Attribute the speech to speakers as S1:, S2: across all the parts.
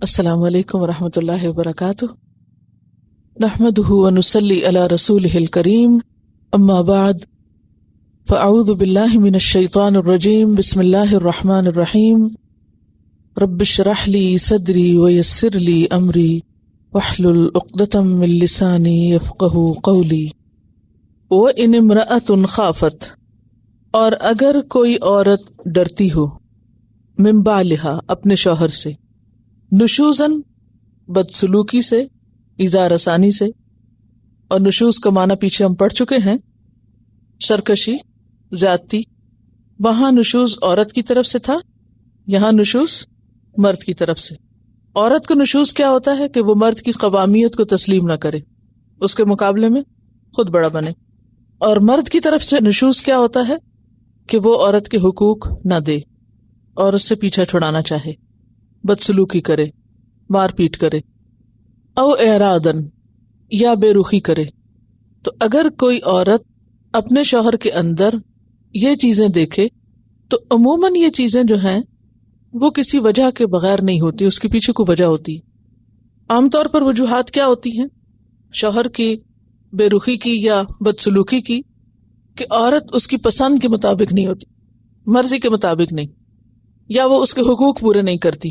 S1: السلام علیکم ورحمۃ اللہ وبرکاتہ، نحمدہ ونصلی علی رسولہ الکریم، اما بعد فاعوذ باللہ من الشیطان الرجیم، بسم اللہ الرحمن الرحیم، رب اشرح لی صدری ویسر لی امری واحلل عقدۃ من لسانی یفقہوا قولی۔ وإن امرأۃ خافت، اور اگر کوئی عورت ڈرتی ہو، من بعلہا، اپنے شوہر سے، نشوزن، بدسلوکی سے، ایذا رسانی سے، اور نشوز کا معنی پیچھے ہم پڑھ چکے ہیں، سرکشی، زیادتی۔ وہاں نشوز عورت کی طرف سے تھا، یہاں نشوز مرد کی طرف سے۔ عورت کو نشوز کیا ہوتا ہے کہ وہ مرد کی قوامیت کو تسلیم نہ کرے، اس کے مقابلے میں خود بڑا بنے، اور مرد کی طرف سے نشوز کیا ہوتا ہے کہ وہ عورت کے حقوق نہ دے اور اس سے پیچھا چھڑانا چاہے، بدسلوکی کرے، مار پیٹ کرے، او اعراضن، یا بے رخی کرے۔ تو اگر کوئی عورت اپنے شوہر کے اندر یہ چیزیں دیکھے تو عموماً یہ چیزیں جو ہیں وہ کسی وجہ کے بغیر نہیں ہوتی، اس کے پیچھے کوئی وجہ ہوتی ہے۔ عام طور پر وجوہات کیا ہوتی ہیں شوہر کی بے رخی کی یا بدسلوکی کی؟ کہ عورت اس کی پسند کے مطابق نہیں ہوتی، مرضی کے مطابق نہیں، یا وہ اس کے حقوق پورے نہیں کرتی۔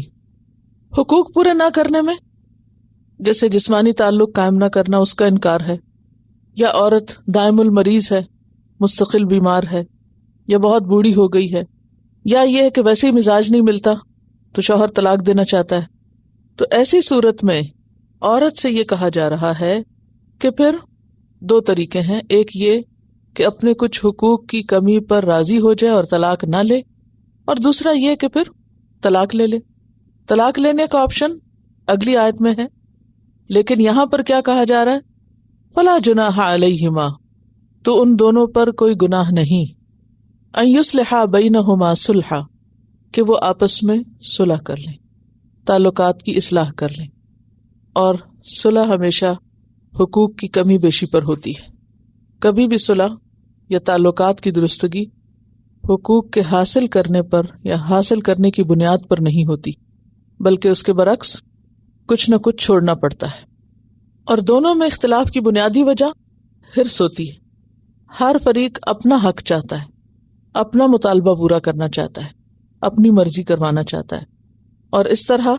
S1: حقوق پورے نہ کرنے میں جیسے جسمانی تعلق قائم نہ کرنا، اس کا انکار ہے، یا عورت دائم المریض ہے، مستقل بیمار ہے، یا بہت بوڑھی ہو گئی ہے، یا یہ ہے کہ ویسے ہی مزاج نہیں ملتا تو شوہر طلاق دینا چاہتا ہے۔ تو ایسی صورت میں عورت سے یہ کہا جا رہا ہے کہ پھر دو طریقے ہیں، ایک یہ کہ اپنے کچھ حقوق کی کمی پر راضی ہو جائے اور طلاق نہ لے، اور دوسرا یہ کہ پھر طلاق لے لے۔ طلاق لینے کا آپشن اگلی آیت میں ہے، لیکن یہاں پر کیا کہا جا رہا ہے؟ فلا جناح علیہما، تو ان دونوں پر کوئی گناہ نہیں، ان یصلحا بینہما صلحا، کہ وہ آپس میں صلح کر لیں، تعلقات کی اصلاح کر لیں۔ اور صلح ہمیشہ حقوق کی کمی بیشی پر ہوتی ہے، کبھی بھی صلح یا تعلقات کی درستگی حقوق کے حاصل کرنے پر یا حاصل کرنے کی بنیاد پر نہیں ہوتی، بلکہ اس کے برعکس کچھ نہ کچھ چھوڑنا پڑتا ہے۔ اور دونوں میں اختلاف کی بنیادی وجہ حرص ہوتی ہے، ہر فریق اپنا حق چاہتا ہے، اپنا مطالبہ پورا کرنا چاہتا ہے، اپنی مرضی کروانا چاہتا ہے، اور اس طرح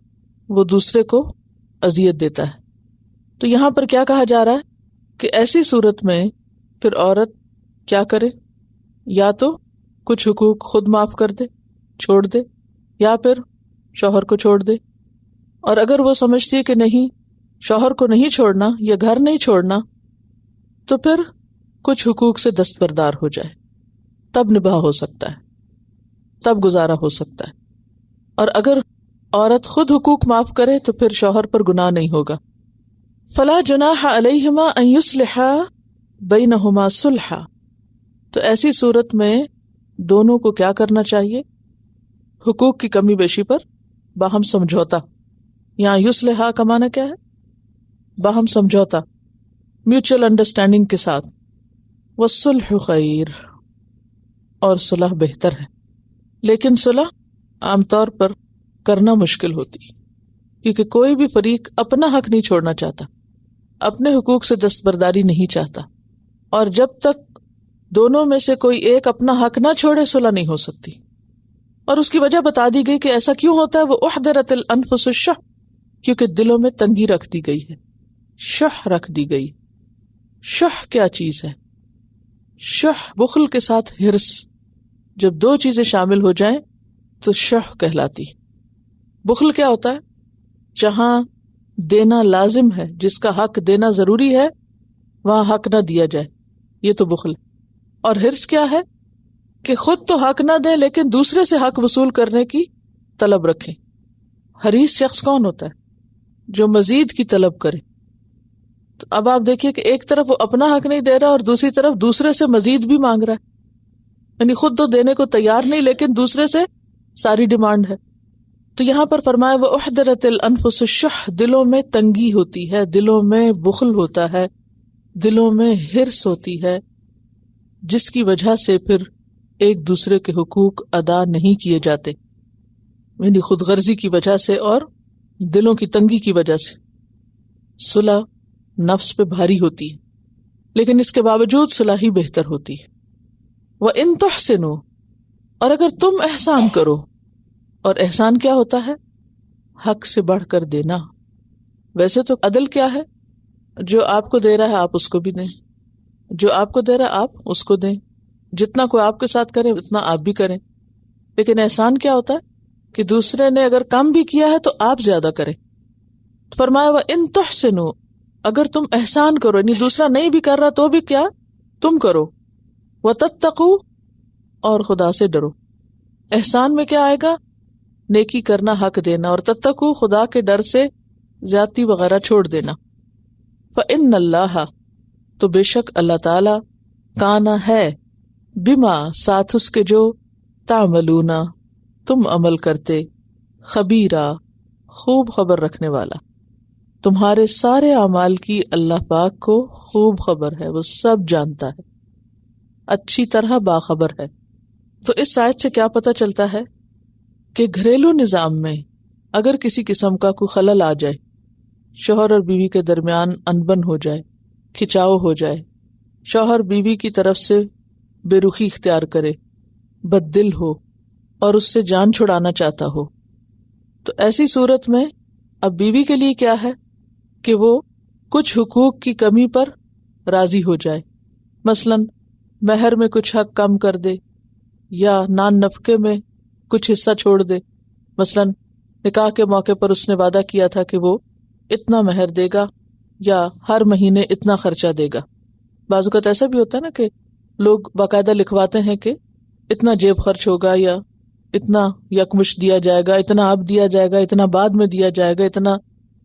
S1: وہ دوسرے کو اذیت دیتا ہے۔ تو یہاں پر کیا کہا جا رہا ہے کہ ایسی صورت میں پھر عورت کیا کرے؟ یا تو کچھ حقوق خود معاف کر دے، چھوڑ دے، یا پھر شوہر کو چھوڑ دے۔ اور اگر وہ سمجھتی ہے کہ نہیں، شوہر کو نہیں چھوڑنا یا گھر نہیں چھوڑنا، تو پھر کچھ حقوق سے دستبردار ہو جائے، تب نباہ ہو سکتا ہے، تب گزارا ہو سکتا ہے۔ اور اگر عورت خود حقوق معاف کرے تو پھر شوہر پر گناہ نہیں ہوگا۔ فلا جناح علیہما ان یصلحا بینہما صلحا، تو ایسی صورت میں دونوں کو کیا کرنا چاہیے؟ حقوق کی کمی بیشی پر باہم سمجھوتا۔ یہاں یصلحا کا معنی کیا ہے؟ باہم سمجھوتا، میوچل انڈرسٹینڈنگ کے ساتھ۔ والصلح خیر، اور صلح بہتر ہے۔ لیکن صلح عام طور پر کرنا مشکل ہوتی ہے، کیونکہ کوئی بھی فریق اپنا حق نہیں چھوڑنا چاہتا، اپنے حقوق سے دستبرداری نہیں چاہتا، اور جب تک دونوں میں سے کوئی ایک اپنا حق نہ چھوڑے صلح نہیں ہو سکتی۔ اور اس کی وجہ بتا دی گئی کہ ایسا کیوں ہوتا ہے۔ وہ احضرت الانفس الشح، کیونکہ دلوں میں تنگی رکھ دی گئی ہے، شح رکھ دی گئی۔ شح کیا چیز ہے؟ شح بخل کے ساتھ حرص، جب دو چیزیں شامل ہو جائیں تو شح کہلاتی۔ بخل کیا ہوتا ہے؟ جہاں دینا لازم ہے، جس کا حق دینا ضروری ہے، وہاں حق نہ دیا جائے، یہ تو بخل۔ اور حرص کیا ہے؟ کہ خود تو حق نہ دیں لیکن دوسرے سے حق وصول کرنے کی طلب رکھیں۔ حریص شخص کون ہوتا ہے؟ جو مزید کی طلب کرے۔ تو اب آپ دیکھیے کہ ایک طرف وہ اپنا حق نہیں دے رہا اور دوسری طرف دوسرے سے مزید بھی مانگ رہا ہے، یعنی خود تو دینے کو تیار نہیں لیکن دوسرے سے ساری ڈیمانڈ ہے۔ تو یہاں پر فرمایا وہ احضرت الانفس الشح، دلوں میں تنگی ہوتی ہے، دلوں میں بخل ہوتا ہے، دلوں میں حرص ہوتی ہے، جس کی وجہ سے پھر ایک دوسرے کے حقوق ادا نہیں کیے جاتے، یعنی خود غرضی کی وجہ سے اور دلوں کی تنگی کی وجہ سے صلح نفس پہ بھاری ہوتی ہے، لیکن اس کے باوجود صلح ہی بہتر ہوتی ہے۔ وَإِن تُحْسِنُوا، اور اگر تم احسان کرو، اور احسان کیا ہوتا ہے؟ حق سے بڑھ کر دینا۔ ویسے تو عدل کیا ہے؟ جو آپ کو دے رہا ہے آپ اس کو بھی دیں، جو آپ کو دے رہا ہے آپ اس کو دیں، جتنا کوئی آپ کے ساتھ کرے اتنا آپ بھی کریں۔ لیکن احسان کیا ہوتا ہے کہ دوسرے نے اگر کم بھی کیا ہے تو آپ زیادہ کریں۔ فرمایا وَإِن تُحْسِنُوا، اگر تم احسان کرو، یعنی دوسرا نہیں بھی کر رہا تو بھی کیا تم کرو، وَتَتَّقُوا، اور خدا سے ڈرو۔ احسان میں کیا آئے گا؟ نیکی کرنا، حق دینا، اور تتقوا، خدا کے ڈر سے زیادتی وغیرہ چھوڑ دینا۔ فَإِنَّ اللَّهَ، تو بے شک اللہ تعالی، کانا ہے، بما، ساتھ اس کے جو، تعملون، تم عمل کرتے، خبیرہ، خوب خبر رکھنے والا۔ تمہارے سارے اعمال کی اللہ پاک کو خوب خبر ہے، وہ سب جانتا ہے، اچھی طرح باخبر ہے۔ تو اس آیت سے کیا پتہ چلتا ہے کہ گھریلو نظام میں اگر کسی قسم کا کوئی خلل آ جائے، شوہر اور بیوی کے درمیان انبن ہو جائے، کھچاؤ ہو جائے، شوہر بیوی کی طرف سے بے رخی اختیار کرے، بد دل ہو اور اس سے جان چھڑانا چاہتا ہو، تو ایسی صورت میں اب بیوی کے لیے کیا ہے کہ وہ کچھ حقوق کی کمی پر راضی ہو جائے، مثلا مہر میں کچھ حق کم کر دے، یا نان نفقے میں کچھ حصہ چھوڑ دے۔ مثلا نکاح کے موقع پر اس نے وعدہ کیا تھا کہ وہ اتنا مہر دے گا یا ہر مہینے اتنا خرچہ دے گا۔ بعض اوقات ایسا بھی ہوتا ہے نا کہ لوگ باقاعدہ لکھواتے ہیں کہ اتنا جیب خرچ ہوگا، یا اتنا یکمش دیا جائے گا، اتنا اب دیا جائے گا، اتنا بعد میں دیا جائے گا، اتنا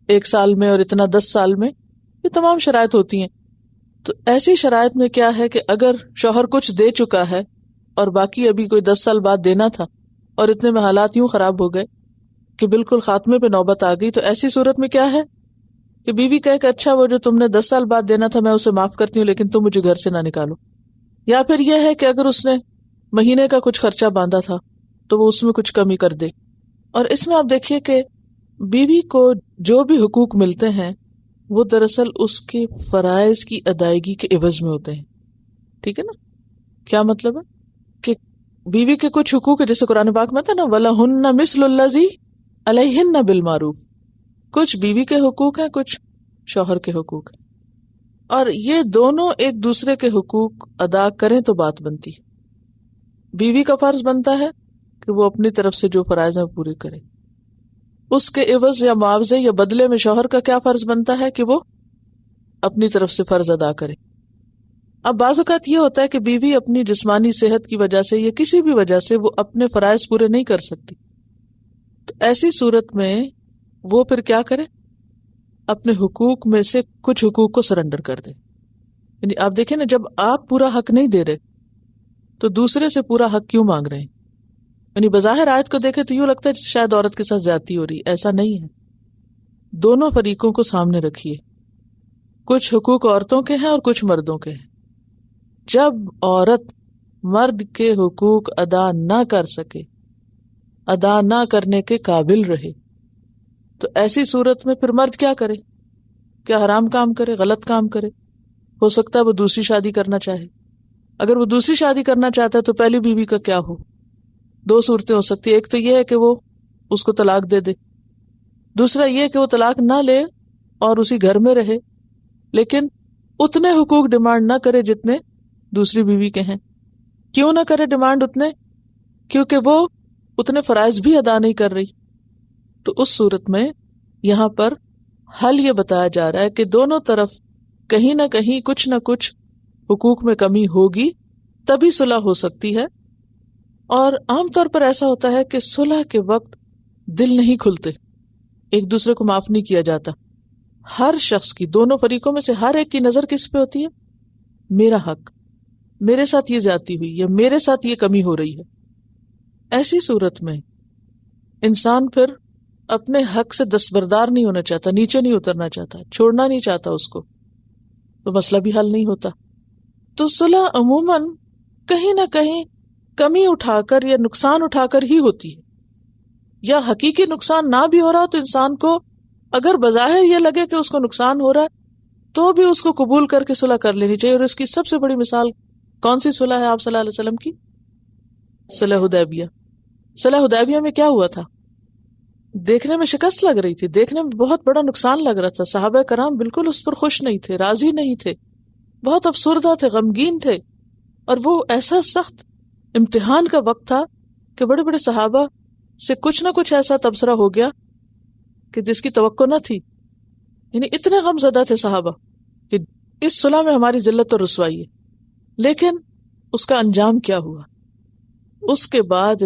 S1: 1 سال میں اور اتنا 10 سال میں، یہ تمام شرائط ہوتی ہیں۔ تو ایسی شرائط میں کیا ہے کہ اگر شوہر کچھ دے چکا ہے اور باقی ابھی کوئی 10 سال بعد دینا تھا، اور اتنے میں حالات یوں خراب ہو گئے کہ بالکل خاتمے پہ نوبت آ گئی، تو ایسی صورت میں کیا ہے کہ بیوی کہے کہ اچھا وہ جو تم نے 10 سال بعد دینا تھا میں اسے معاف کرتی ہوں، لیکن تم مجھے گھر سے نہ نکالو۔ یا پھر یہ ہے کہ اگر اس نے مہینے کا کچھ خرچہ باندھا تھا تو وہ اس میں کچھ کمی کر دے۔ اور اس میں آپ دیکھیے کہ بیوی کو جو بھی حقوق ملتے ہیں وہ دراصل اس کے فرائض کی ادائیگی کے عوض میں ہوتے ہیں، ٹھیک ہے نا؟ کیا مطلب ہے کہ بیوی کے کچھ حقوق ہے، جیسے قرآن پاک میں تھا نا وَلَهُنَّ مِثْلُ الَّذِي عَلَيْهِنَّ بِالْمَعْرُوفِ، کچھ بیوی کے حقوق ہیں، کچھ شوہر کے حقوق ہیں، اور یہ دونوں ایک دوسرے کے حقوق ادا کریں تو بات بنتی ہے۔ بیوی کا فرض بنتا ہے کہ وہ اپنی طرف سے جو فرائض ہیں پورے کرے، اس کے عوض یا معاوضے یا بدلے میں شوہر کا کیا فرض بنتا ہے کہ وہ اپنی طرف سے فرض ادا کرے۔ اب بعض اوقات یہ ہوتا ہے کہ بیوی اپنی جسمانی صحت کی وجہ سے یا کسی بھی وجہ سے وہ اپنے فرائض پورے نہیں کر سکتی، تو ایسی صورت میں وہ پھر کیا کرے؟ اپنے حقوق میں سے کچھ حقوق کو سرنڈر کر دے۔ یعنی آپ دیکھیں نا، جب آپ پورا حق نہیں دے رہے تو دوسرے سے پورا حق کیوں مانگ رہے ہیں؟ یعنی بظاہر آیت کو دیکھے تو یوں لگتا ہے شاید عورت کے ساتھ زیادتی ہو رہی، ایسا نہیں ہے۔ دونوں فریقوں کو سامنے رکھیے، کچھ حقوق عورتوں کے ہیں اور کچھ مردوں کے ہیں۔ جب عورت مرد کے حقوق ادا نہ کر سکے، ادا نہ کرنے کے قابل رہے، تو ایسی صورت میں پھر مرد کیا کرے؟ کیا حرام کام کرے، غلط کام کرے؟ ہو سکتا ہے وہ دوسری شادی کرنا چاہے۔ اگر وہ دوسری شادی کرنا چاہتا ہے تو پہلی بیوی کا کیا ہو؟ 2 صورتیں ہو سکتی ہیں، ایک تو یہ ہے کہ وہ اس کو طلاق دے دے، دوسرا یہ کہ وہ طلاق نہ لے اور اسی گھر میں رہے لیکن اتنے حقوق ڈیمانڈ نہ کرے جتنے دوسری بیوی کے ہیں۔ کیوں نہ کرے ڈیمانڈ اتنے؟ کیونکہ وہ اتنے فرائض بھی ادا نہیں کر رہی۔ تو اس صورت میں یہاں پر حل یہ بتایا جا رہا ہے کہ دونوں طرف کہیں نہ کہیں کچھ نہ کچھ حقوق میں کمی ہوگی، تبھی صلح ہو سکتی ہے۔ اور عام طور پر ایسا ہوتا ہے کہ صلح کے وقت دل نہیں کھلتے، ایک دوسرے کو معاف نہیں کیا جاتا۔ ہر شخص کی، دونوں فریقوں میں سے ہر ایک کی نظر کس پہ ہوتی ہے؟ میرا حق، میرے ساتھ یہ زیادتی ہوئی یا میرے ساتھ یہ کمی ہو رہی ہے۔ ایسی صورت میں انسان پھر اپنے حق سے دستبردار نہیں ہونا چاہتا، نیچے نہیں اترنا چاہتا، چھوڑنا نہیں چاہتا اس کو، تو مسئلہ بھی حل نہیں ہوتا۔ تو صلح عموماً کہیں نہ کہیں کمی اٹھا کر یا نقصان اٹھا کر ہی ہوتی ہے، یا حقیقی نقصان نہ بھی ہو رہا تو انسان کو اگر بظاہر یہ لگے کہ اس کو نقصان ہو رہا ہے تو بھی اس کو قبول کر کے صلح کر لینی چاہیے. اور اس کی سب سے بڑی مثال کون سی صلح ہے آپ صلی اللہ علیہ وسلم کی؟ صلح حدیبیہ. صلح حدیبیہ میں کیا ہوا تھا؟ دیکھنے میں شکست لگ رہی تھی، دیکھنے میں بہت بڑا نقصان لگ رہا تھا. صحابہ کرام بالکل اس پر خوش نہیں تھے، راضی نہیں تھے، بہت افسردہ تھے، غمگین تھے. اور وہ ایسا سخت امتحان کا وقت تھا کہ بڑے بڑے صحابہ سے کچھ نہ کچھ ایسا تبصرہ ہو گیا کہ جس کی توقع نہ تھی. یعنی اتنے غم زدہ تھے صحابہ کہ اس صلح میں ہماری ذلت اور رسوائی ہے. لیکن اس کا انجام کیا ہوا؟ اس کے بعد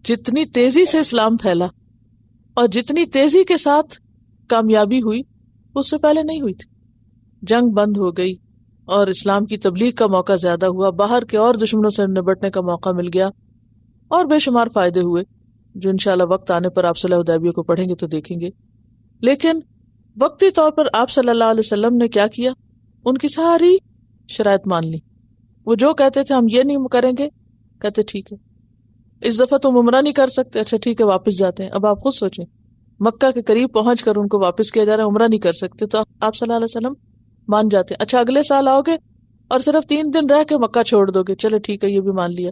S1: جتنی تیزی سے اسلام پھیلا اور جتنی تیزی کے ساتھ کامیابی ہوئی اس سے پہلے نہیں ہوئی تھی. جنگ بند ہو گئی اور اسلام کی تبلیغ کا موقع زیادہ ہوا، باہر کے اور دشمنوں سے نبٹنے کا موقع مل گیا، اور بے شمار فائدے ہوئے جو انشاءاللہ وقت آنے پر آپ صلح حدیبیہ کو پڑھیں گے تو دیکھیں گے. لیکن وقتی طور پر آپ صلی اللہ علیہ وسلم نے کیا کیا؟ ان کی ساری شرائط مان لی. وہ جو کہتے تھے ہم یہ نہیں کریں گے، کہتے ٹھیک ہے. اس دفعہ تم عمرہ نہیں کر سکتے، اچھا ٹھیک ہے واپس جاتے ہیں. اب آپ خود سوچیں، مکہ کے قریب پہنچ کر ان کو واپس کیا جا رہا ہے، عمرہ نہیں کر سکتے، تو آپ صلی اللہ علیہ وسلم مان جاتے. اچھا اگلے سال آؤ گے اور صرف 3 دن رہ کے مکہ چھوڑ دو گے، چلے ٹھیک ہے یہ بھی مان لیا.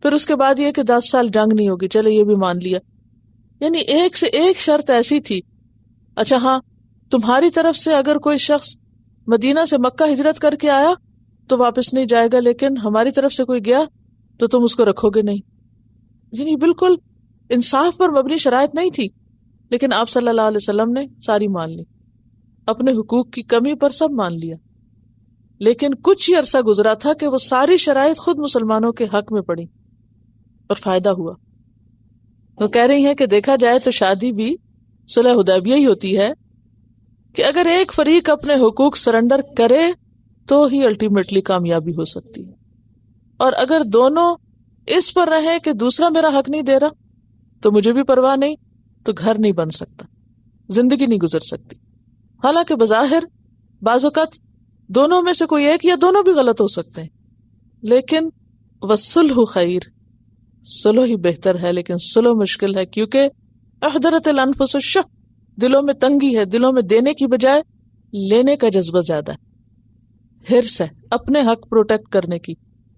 S1: پھر اس کے بعد یہ کہ 10 سال جنگ نہیں ہوگی، چلے یہ بھی مان لیا. یعنی ایک سے ایک شرط ایسی تھی. اچھا ہاں، تمہاری طرف سے اگر کوئی شخص مدینہ سے مکہ ہجرت کر کے آیا تو واپس نہیں جائے گا، لیکن ہماری طرف سے کوئی گیا تو تم اس کو رکھو گے نہیں. یعنی بالکل انصاف پر مبنی شرائط نہیں تھی، لیکن آپ صلی اللہ علیہ وسلم نے ساری مان لی. اپنے حقوق کی کمی پر سب مان لیا. لیکن کچھ ہی عرصہ گزرا تھا کہ وہ ساری شرائط خود مسلمانوں کے حق میں پڑی اور فائدہ ہوا. وہ کہہ رہی ہیں کہ دیکھا جائے تو شادی بھی صلح حدیبیہ ہی ہوتی ہے کہ اگر ایک فریق اپنے حقوق سرنڈر کرے تو ہی الٹیمیٹلی کامیابی ہو سکتی ہے. اور اگر دونوں اس پر رہے کہ دوسرا میرا حق نہیں دے رہا تو مجھے بھی پرواہ نہیں، تو گھر نہیں بن سکتا، زندگی نہیں گزر سکتی. حالانکہ بظاہر بعض اوقات دونوں میں سے کوئی ایک یا دونوں بھی غلط ہو سکتے ہیں، لیکن والصلح خیر، صلح ہی بہتر ہے. لیکن صلح مشکل ہے کیونکہ احضرت الانفس الشح، دلوں میں تنگی ہے، دلوں میں دینے کی بجائے لینے کا جذبہ زیادہ ہے. حرص ہے اپنے حق پروٹیکٹ کرنے کی،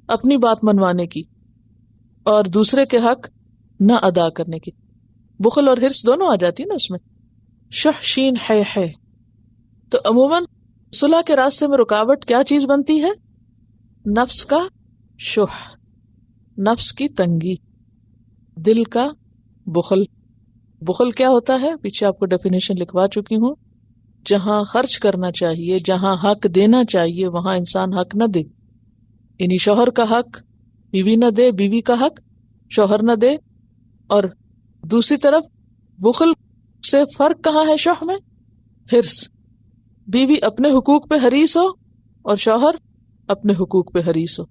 S1: اپنی بات منوانے کی، اور دوسرے کے حق نہ ادا کرنے کی. بخل اور حرص دونوں آ جاتی ہے نا اس میں. شح شین ہے. تو عموماً صلح کے راستے میں رکاوٹ کیا چیز بنتی ہے؟ نفس کا شح، نفس کی تنگی، دل کا بخل. بخل کیا ہوتا ہے؟ پیچھے آپ کو ڈیفینیشن لکھوا چکی ہوں. جہاں خرچ کرنا چاہیے، جہاں حق دینا چاہیے، وہاں انسان حق نہ دے. یعنی شوہر کا حق بیوی نہ دے، بیوی کا حق شوہر نہ دے. اور دوسری طرف بخل سے فرق کہاں ہے شوہر میں؟ حرص. بیوی اپنے حقوق پہ حریص ہو اور شوہر اپنے حقوق پہ حریص ہو.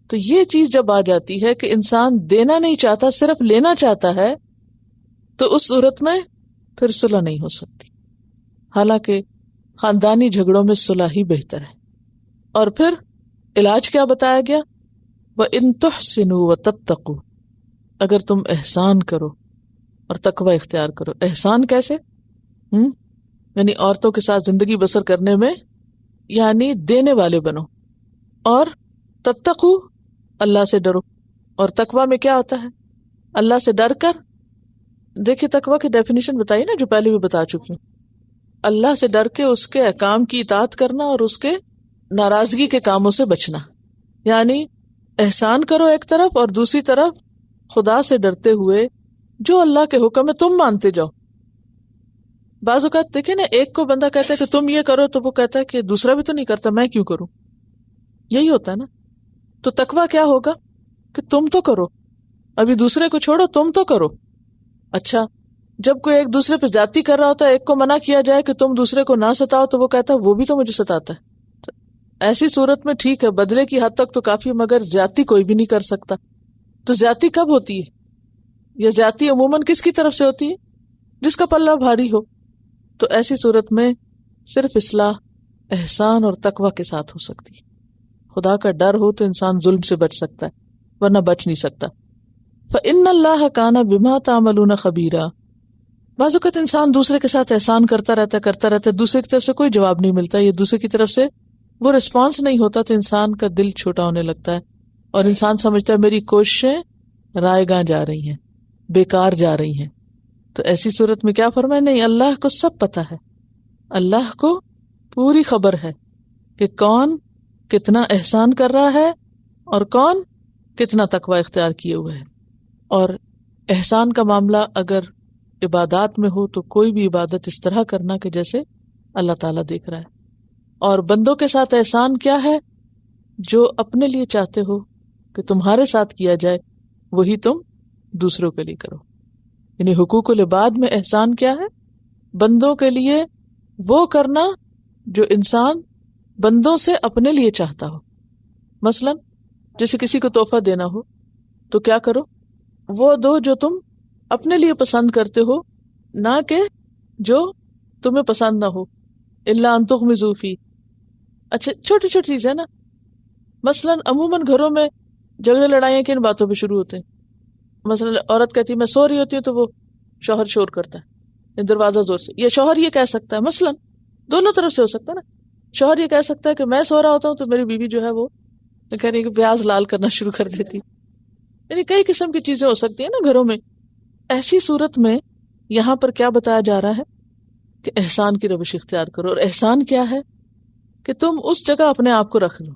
S1: تو یہ چیز جب آ جاتی ہے کہ انسان دینا نہیں چاہتا، صرف لینا چاہتا ہے، تو اس صورت میں پھر صلح نہیں ہو سکتی. حالانکہ خاندانی جھگڑوں میں صلح ہی بہتر ہے. اور پھر علاج کیا بتایا گیا؟ وَإِن تُحْسِنُوا وَتَتَّقُوا، اگر تم احسان کرو اور تقوی اختیار کرو. احسان کیسے؟ یعنی عورتوں کے ساتھ زندگی بسر کرنے میں، یعنی دینے والے بنو. اور تتقوا، اللہ سے ڈرو. اور تقوی میں کیا ہوتا ہے؟ اللہ سے ڈر کر، دیکھیے تقوی کی ڈیفینیشن بتائی نا جو پہلے بھی بتا چکی ہوں. اللہ سے ڈر کے اس کے احکام کی اطاعت کرنا اور اس کے ناراضگی کے کاموں سے بچنا. یعنی احسان کرو ایک طرف، اور دوسری طرف خدا سے ڈرتے ہوئے جو اللہ کے حکم ہے تم مانتے جاؤ. بعض اوقات دیکھیں نا، ایک کو بندہ کہتا ہے کہ تم یہ کرو تو وہ کہتا ہے کہ دوسرا بھی تو نہیں کرتا، میں کیوں کروں. یہی ہوتا ہے نا. تو تقویٰ کیا ہوگا کہ تم تو کرو، ابھی دوسرے کو چھوڑو، تم تو کرو. اچھا جب کوئی ایک دوسرے پہ زیادتی کر رہا ہوتا ہے، ایک کو منع کیا جائے کہ تم دوسرے کو نہ ستاؤ، تو وہ کہتا ہے وہ بھی تو مجھے ستاتا ہے. تو ایسی صورت میں ٹھیک ہے، بدلے کی حد تک تو کافی، مگر زیادتی کوئی بھی نہیں کر سکتا. تو زیادتی کب ہوتی ہے؟ یا زیادتی عموماً کس کی طرف سے ہوتی ہے؟ جس کا پلہ بھاری ہو. تو ایسی صورت میں صرف اصلاح احسان اور تقوی کے ساتھ ہو سکتی ہے. خدا کا ڈر ہو تو انسان ظلم سے بچ سکتا ہے، ورنہ بچ نہیں سکتا. فَإِنَّ اللَّهَ كَانَ بِمَا تَعْمَلُونَ خَبِيرًا، بعض اوقات انسان دوسرے کے ساتھ احسان کرتا رہتا ہے، دوسرے کی طرف سے کوئی جواب نہیں ملتا، یا دوسرے کی طرف سے وہ رسپانس نہیں ہوتا، تو انسان کا دل چھوٹا ہونے لگتا ہے اور انسان سمجھتا ہے میری کوششیں رائے گاں جا رہی ہیں، بیکار جا رہی ہیں۔ تو ایسی صورت میں کیا فرمائے؟ نہیں، اللہ کو سب پتہ ہے، اللہ کو پوری خبر ہے کہ کون کتنا احسان کر رہا ہے اور کون کتنا تقوی اختیار کیے ہوئے ہے۔ اور احسان کا معاملہ اگر عبادات میں ہو تو کوئی بھی عبادت اس طرح کرنا کہ جیسے اللہ تعالیٰ دیکھ رہا ہے۔ اور بندوں کے ساتھ احسان کیا ہے؟ جو اپنے لیے چاہتے ہو کہ تمہارے ساتھ کیا جائے وہی تم دوسروں کے لیے کرو۔ یعنی حقوق العباد میں احسان کیا ہے؟ بندوں کے لیے وہ کرنا جو انسان بندوں سے اپنے لیے چاہتا ہو۔ مثلا جیسے کسی کو تحفہ دینا ہو تو کیا کرو؟ وہ دو جو تم اپنے لیے پسند کرتے ہو، نہ کہ جو تمہیں پسند نہ ہو۔ الا ان تغمضوا فیہ۔ اچھا، چھوٹی چھوٹی چیز ہے نا، مثلا عموماً گھروں میں جھگڑے لڑائیاں کن باتوں پہ شروع ہوتے ہیں؟ مثلا عورت کہتی ہے میں سو رہی ہوتی ہوں تو وہ شوہر شور کرتا ہے دروازہ زور سے، یا شوہر یہ کہہ سکتا ہے، مثلا دونوں طرف سے ہو سکتا ہے نا، شوہر یہ کہہ سکتا ہے کہ میں سو رہا ہوتا ہوں تو میری بیوی جو ہے وہ کہنے کہ پیاز لال کرنا شروع کر دیتی۔ یعنی کئی قسم کی چیزیں ہو سکتی ہیں نا گھروں میں۔ ایسی صورت میں یہاں پر کیا بتایا جا رہا ہے کہ احسان کی روش اختیار کرو۔ اور احسان کیا ہے؟ کہ تم اس جگہ اپنے آپ کو رکھ لو۔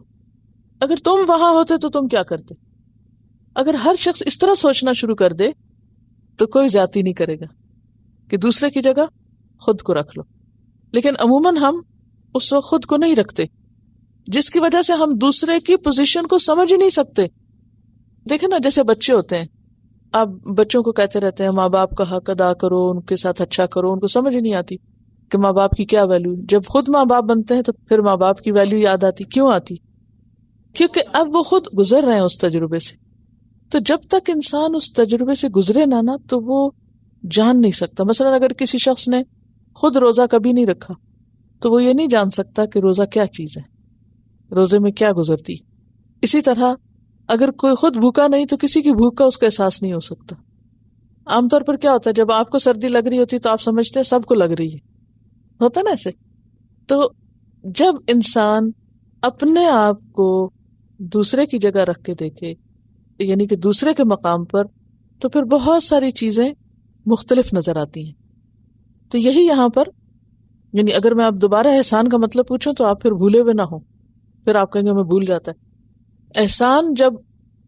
S1: اگر تم وہاں ہوتے تو تم کیا کرتے؟ اگر ہر شخص اس طرح سوچنا شروع کر دے تو کوئی زیادتی نہیں کرے گا کہ دوسرے کی جگہ خود کو رکھ لو۔ لیکن عموماً ہم اس وقت خود کو نہیں رکھتے، جس کی وجہ سے ہم دوسرے کی پوزیشن کو سمجھ ہی نہیں سکتے۔ دیکھیں نا، جیسے بچے ہوتے ہیں، آپ بچوں کو کہتے رہتے ہیں ماں باپ کا حق ادا کرو، ان کے ساتھ اچھا کرو، ان کو سمجھ ہی نہیں آتی کہ ماں باپ کی کیا ویلیو۔ جب خود ماں باپ بنتے ہیں تو پھر ماں باپ کی ویلیو یاد آتی۔ کیوں آتی؟ کیونکہ اب وہ خود گزر رہے ہیں اس تجربے سے۔ تو جب تک انسان اس تجربے سے گزرے نہ تو وہ جان نہیں سکتا۔ مثلا اگر کسی شخص نے خود روزہ کبھی نہیں رکھا تو وہ یہ نہیں جان سکتا کہ روزہ کیا چیز ہے، روزے میں کیا گزرتی۔ اسی طرح اگر کوئی خود بھوکا نہیں تو کسی کی بھوک کا اس کا احساس نہیں ہو سکتا۔ عام طور پر کیا ہوتا ہے، جب آپ کو سردی لگ رہی ہوتی تو آپ سمجھتے ہیں سب کو لگ رہی ہے، ہوتا نا ایسے۔ تو جب انسان اپنے آپ کو دوسرے کی جگہ رکھ کے دیکھے، یعنی کہ دوسرے کے مقام پر، تو پھر بہت ساری چیزیں مختلف نظر آتی ہیں۔ تو یہی یہاں پر، یعنی اگر میں آپ دوبارہ احسان کا مطلب پوچھوں تو آپ پھر بھولے ہوئے نہ ہوں، پھر آپ کہیں گے میں بھول جاتا ہے۔ احسان جب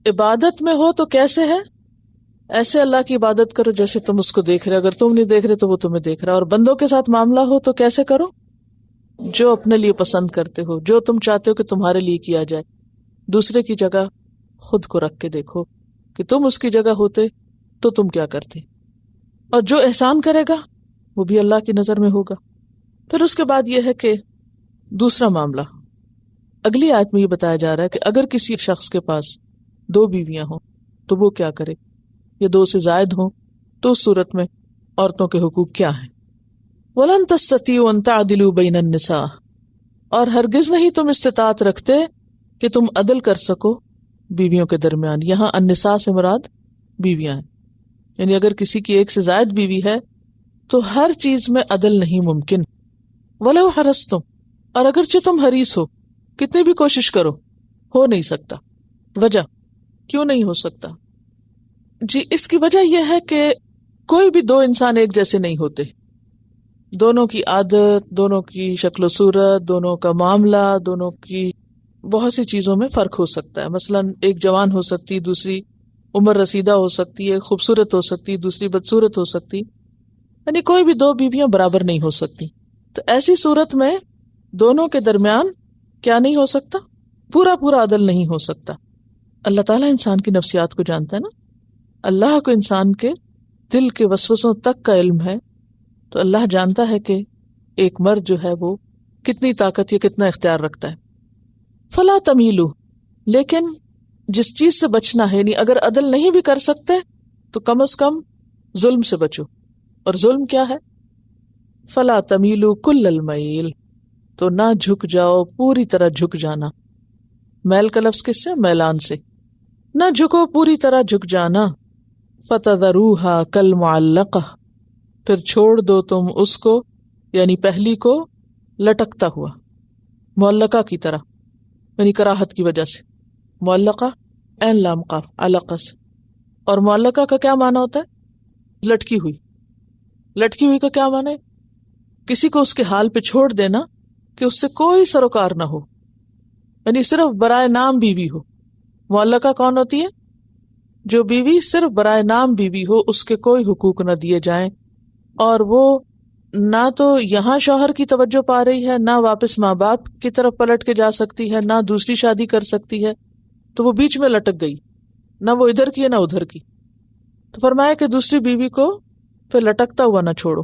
S1: عبادت میں ہو تو کیسے ہے؟ ایسے اللہ کی عبادت کرو جیسے تم اس کو دیکھ رہے، اگر تم نہیں دیکھ رہے تو وہ تمہیں دیکھ رہا۔ اور بندوں کے ساتھ معاملہ ہو تو کیسے کرو؟ جو اپنے لیے پسند کرتے ہو، جو تم چاہتے ہو کہ تمہارے لیے کیا جائے۔ دوسرے کی جگہ خود کو رکھ کے دیکھو کہ تم اس کی جگہ ہوتے تو تم کیا کرتے۔ اور جو احسان کرے گا وہ بھی اللہ کی نظر میں ہوگا۔ پھر اس کے بعد یہ ہے کہ دوسرا معاملہ اگلی آیت میں یہ بتایا جا رہا ہے کہ اگر کسی شخص کے پاس 2 بیویاں ہوں تو وہ کیا کرے، یا 2 سے زائد ہوں تو اس صورت میں عورتوں کے حقوق کیا ہیں۔ وَلَن تَسْتَطِيعُوا أَن تَعْدِلُوا بَيْنَ النِّسَاءِ، اور ہرگز نہیں تم استطاعت رکھتے کہ تم عدل کر سکو بیویوں کے درمیان۔ یہاں النساء سے مراد بیویاں ہیں، یعنی اگر کسی کی 1 سے زائد بیوی ہے تو ہر چیز میں عدل نہیں ممکن۔ وَلَوْ حَرَصْتُمْ، اور اگرچہ تم حریص ہو، کتنی بھی کوشش کرو، ہو نہیں سکتا۔ وجہ کیوں نہیں ہو سکتا؟ جی اس کی وجہ یہ ہے کہ کوئی بھی 2 انسان ایک جیسے نہیں ہوتے۔ دونوں کی عادت، دونوں کی شکل و صورت، دونوں کا معاملہ، دونوں کی بہت سی چیزوں میں فرق ہو سکتا ہے۔ مثلا ایک جوان ہو سکتی، دوسری عمر رسیدہ ہو سکتی ہے، خوبصورت ہو سکتی، دوسری بدصورت ہو سکتی، یعنی کوئی بھی 2 بیویاں برابر نہیں ہو سکتی۔ تو ایسی صورت میں دونوں کے درمیان کیا نہیں ہو سکتا؟ پورا عدل نہیں ہو سکتا۔ اللہ تعالیٰ انسان کی نفسیات کو جانتا ہے نا، اللہ کو انسان کے دل کے وسوسوں تک کا علم ہے، تو اللہ جانتا ہے کہ ایک مرد جو ہے وہ کتنی طاقت یا کتنا اختیار رکھتا ہے۔ فلا تمیلو، لیکن جس چیز سے بچنا ہے، یعنی اگر عدل نہیں بھی کر سکتے تو کم از کم ظلم سے بچو۔ اور ظلم کیا ہے؟ فلا تمیلو کل المیل، تو نہ جھک جاؤ پوری طرح جھک جانا۔ میل کا لفظ کس سے؟ میلان سے۔ نہ جھکو پوری طرح جھک جانا۔ فتذروہا کالمعلقہ، پھر چھوڑ دو تم اس کو یعنی پہلی کو لٹکتا ہوا، معلقہ کی طرح، یعنی کراہت کی وجہ سے. معلقہ عین لام قاف علقہ سے. اور معلقہ کا کیا معنی ہوتا ہے؟ لٹکی ہوئی. لٹکی ہوئی کا کیا معنی ہے؟ کسی کو اس کے حال پہ چھوڑ دینا کہ اس سے کوئی سروکار نہ ہو، یعنی صرف برائے نام بیوی ہو. معلقہ کون ہوتی ہے؟ جو بیوی صرف برائے نام بیوی ہو، اس کے کوئی حقوق نہ دیے جائیں، اور وہ نہ تو یہاں شوہر کی توجہ پا رہی ہے، نہ واپس ماں باپ کی طرف پلٹ کے جا سکتی ہے، نہ دوسری شادی کر سکتی ہے. تو وہ بیچ میں لٹک گئی، نہ وہ ادھر کی ہے نہ ادھر کی. تو فرمایا کہ دوسری بیوی کو پھر لٹکتا ہوا نہ چھوڑو،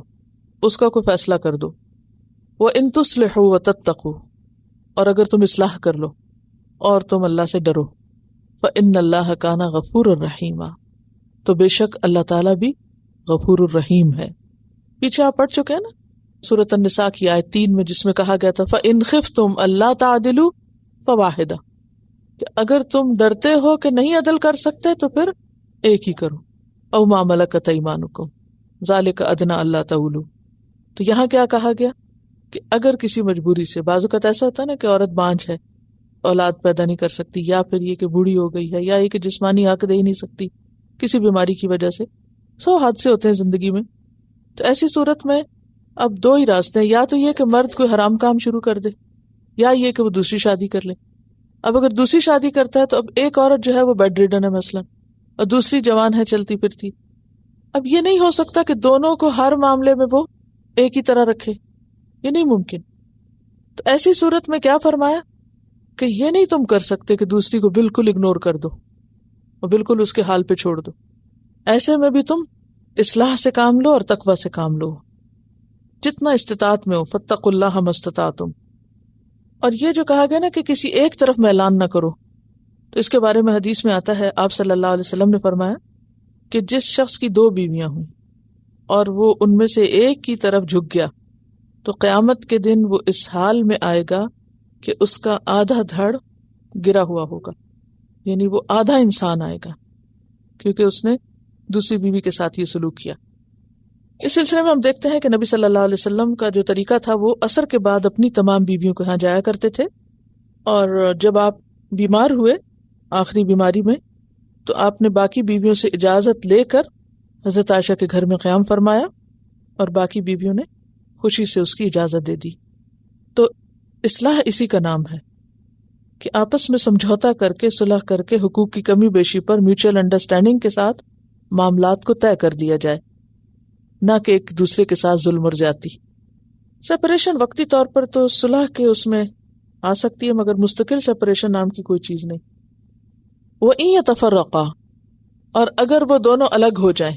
S1: اس کا کوئی فیصلہ کر دو. وَإِن تُصْلِحُوا وَتَتَّقُوا، اور اگر تم اصلاح کر لو اور تم اللہ سے ڈرو. فَإِنَّ اللَّهَ كَانَ غَفُورًا رَحِيمًا، تو بے شک اللہ تعالیٰ بھی غفور الرحیم ہے. پیچھے آپ پڑھ چکے ہیں نا سورۃ النساء کی آیت 3 میں، جس میں کہا گیا تھا فَإِنْ خِفْتُمْ أَلَّا تَعْدِلُوا فَوَاحِدَةً، کہ اگر تم ڈرتے ہو کہ نہیں عدل کر سکتے تو پھر ایک ہی کرو. او ما ملکت ایمانکم ذالک ادنیٰ اللہ تعولوا. تو یہاں کیا کہا گیا کہ اگر کسی مجبوری سے، بعض اوقات ایسا ہوتا ہے نا کہ عورت بانجھ ہے، اولاد پیدا نہیں کر سکتی، یا پھر یہ کہ بوڑھی ہو گئی ہے، یا یہ کہ جسمانی حق دے ہی نہیں سکتی کسی بیماری کی وجہ سے، 100 حادثے ہوتے ہیں زندگی میں. تو ایسی صورت میں اب 2 ہی راستے ہیں، یا تو یہ کہ مرد کوئی حرام کام شروع کر دے، یا یہ کہ وہ دوسری شادی کر لے. اب اگر دوسری شادی کرتا ہے تو اب ایک عورت جو ہے وہ بیڈ ریڈن ہے مثلا، اور دوسری جوان ہے چلتی پھرتی. اب یہ نہیں ہو سکتا کہ دونوں کو ہر معاملے میں وہ ایک ہی طرح رکھے، یہ نہیں ممکن. تو ایسی صورت میں کیا فرمایا کہ یہ نہیں تم کر سکتے کہ دوسری کو بالکل اگنور کر دو اور بالکل اس کے حال پہ چھوڑ دو. ایسے میں بھی تم اصلاح سے کام لو اور تقوی سے کام لو، جتنا استطاعت میں ہو. فاتقوا اللہ ما استطعتم. اور یہ جو کہا گیا نا کہ کسی ایک طرف میلان نہ کرو، تو اس کے بارے میں حدیث میں آتا ہے، آپ صلی اللہ علیہ وسلم نے فرمایا کہ جس شخص کی 2 بیویاں ہوں اور وہ ان میں سے ایک کی طرف جھک گیا، تو قیامت کے دن وہ اس حال میں آئے گا کہ اس کا آدھا دھڑ گرا ہوا ہوگا، یعنی وہ آدھا انسان آئے گا کیونکہ اس نے دوسری بیوی کے ساتھ یہ سلوک کیا. اس سلسلے میں ہم دیکھتے ہیں کہ نبی صلی اللہ علیہ وسلم کا جو طریقہ تھا، وہ عصر کے بعد اپنی تمام بیویوں کے ہاں جایا کرتے تھے، اور جب آپ بیمار ہوئے آخری بیماری میں تو آپ نے باقی بیویوں سے اجازت لے کر حضرت عائشہ کے گھر میں قیام فرمایا، اور باقی بیویوں نے خوشی سے اس کی اجازت دے دی. تو اصلاح اسی کا نام ہے کہ آپس میں سمجھوتا کر کے، صلح کر کے، حقوق کی کمی بیشی پر میوچل انڈرسٹینڈنگ کے ساتھ معاملات کو طے کر دیا جائے، نہ کہ ایک دوسرے کے ساتھ ظلم اور زیادتی. سپریشن وقتی طور پر تو صلح کے اس میں آ سکتی ہے، مگر مستقل سپریشن نام کی کوئی چیز نہیں. وَإِن يَتَفَرَّقَا، اور اگر وہ دونوں الگ ہو جائیں،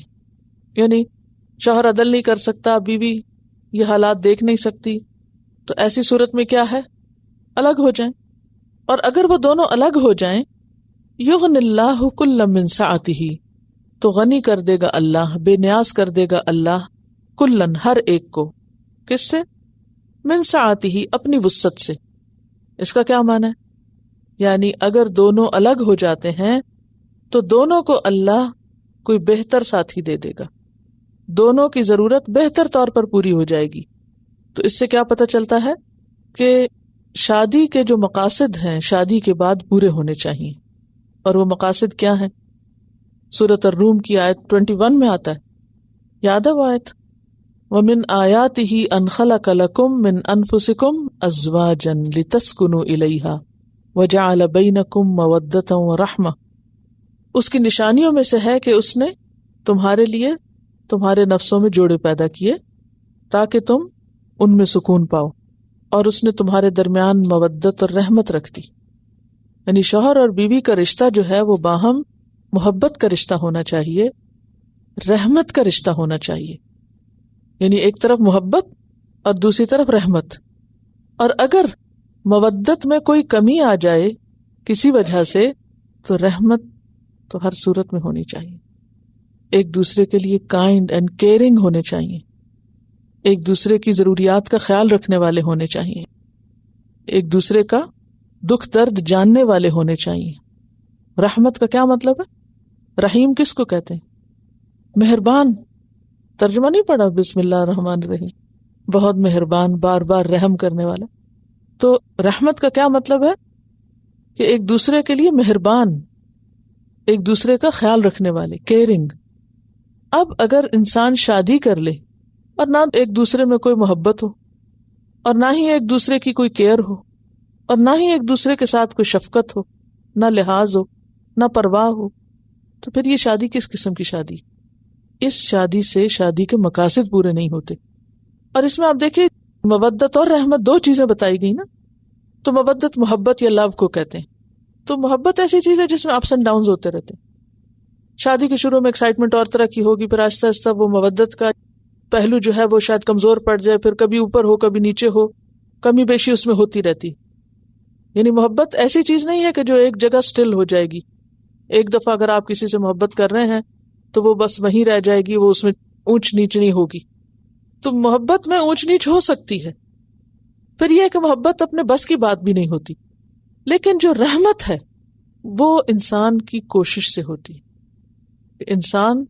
S1: یعنی شوہر عدل نہیں کر سکتا، بیوی یہ حالات دیکھ نہیں سکتی، تو ایسی صورت میں کیا ہے؟ الگ ہو جائیں. اور اگر وہ دونوں الگ ہو جائیں، یغنی اللہ کل من سعتہ، تو غنی کر دے گا اللہ، بے نیاز کر دے گا اللہ، کلن ہر ایک کو، کس سے؟ من سعتہ، اپنی وسعت سے. اس کا کیا معنی ہے؟ یعنی اگر دونوں الگ ہو جاتے ہیں تو دونوں کو اللہ کوئی بہتر ساتھی دے دے گا، دونوں کی ضرورت بہتر طور پر پوری ہو جائے گی. تو اس سے کیا پتہ چلتا ہے کہ شادی کے جو مقاصد ہیں شادی کے بعد پورے ہونے چاہیے. اور وہ مقاصد کیا ہیں؟ سورۃ الروم کی آیت 21 میں آتا ہے، یاد ہے وہ آیت؟ وَمِنْ آيَاتِهِ أَنْ خَلَقَ لَكُم مِّنْ أَنفُسِكُمْ أَزْوَاجًا لِتَسْكُنُوا إِلَيْهَا وَجَعَلَ بَيْنَكُم مَّوَدَّةً وَرَحْمَةً. اس کی نشانیوں میں سے ہے کہ اس نے تمہارے لیے تمہارے نفسوں میں جوڑے پیدا کیے تاکہ تم ان میں سکون پاؤ، اور اس نے تمہارے درمیان مودت اور رحمت رکھ دی. یعنی شوہر اور بیوی کا رشتہ جو ہے وہ باہم محبت کا رشتہ ہونا چاہیے، رحمت کا رشتہ ہونا چاہیے. یعنی ایک طرف محبت اور دوسری طرف رحمت. اور اگر مودت میں کوئی کمی آ جائے کسی وجہ سے تو رحمت تو ہر صورت میں ہونی چاہیے. ایک دوسرے کے لیے کائنڈ اینڈ کیئرنگ ہونے چاہیے، ایک دوسرے کی ضروریات کا خیال رکھنے والے ہونے چاہیے، ایک دوسرے کا دکھ درد جاننے والے ہونے چاہیے. رحمت کا کیا مطلب ہے؟ رحیم کس کو کہتے ہیں؟ مہربان. ترجمہ نہیں پڑھا بسم اللہ الرحمن الرحیم، بہت مہربان، بار بار رحم کرنے والا. تو رحمت کا کیا مطلب ہے کہ ایک دوسرے کے لیے مہربان، ایک دوسرے کا خیال رکھنے والے، کیئرنگ. اب اگر انسان شادی کر لے اور نہ ایک دوسرے میں کوئی محبت ہو، اور نہ ہی ایک دوسرے کی کوئی کیئر ہو، اور نہ ہی ایک دوسرے کے ساتھ کوئی شفقت ہو، نہ لحاظ ہو، نہ پرواہ ہو، تو پھر یہ شادی کس قسم کی شادی؟ اس شادی سے شادی کے مقاصد پورے نہیں ہوتے. اور اس میں آپ دیکھیں مودت اور رحمت دو چیزیں بتائی گئی نا. تو مودت محبت یا لو کو کہتے ہیں. تو محبت ایسی چیز ہے جس میں اپس اینڈ ڈاؤنز ہوتے رہتے ہیں. شادی کے شروع میں ایکسائٹمنٹ اور طرح کی ہوگی، پھر آہستہ آہستہ وہ مودت کا پہلو جو ہے وہ شاید کمزور پڑ جائے، پھر کبھی اوپر ہو کبھی نیچے ہو، کمی بیشی اس میں ہوتی رہتی. یعنی محبت ایسی چیز نہیں ہے کہ جو ایک جگہ سٹل ہو جائے گی. ایک دفعہ اگر آپ کسی سے محبت کر رہے ہیں تو وہ بس وہیں رہ جائے گی، وہ اس میں اونچ نیچ نہیں ہوگی. تو محبت میں اونچ نیچ ہو سکتی ہے. پھر یہ کہ محبت اپنے بس کی بات بھی نہیں ہوتی. لیکن جو رحمت ہے وہ انسان کی کوشش سے ہوتی ہے. انسان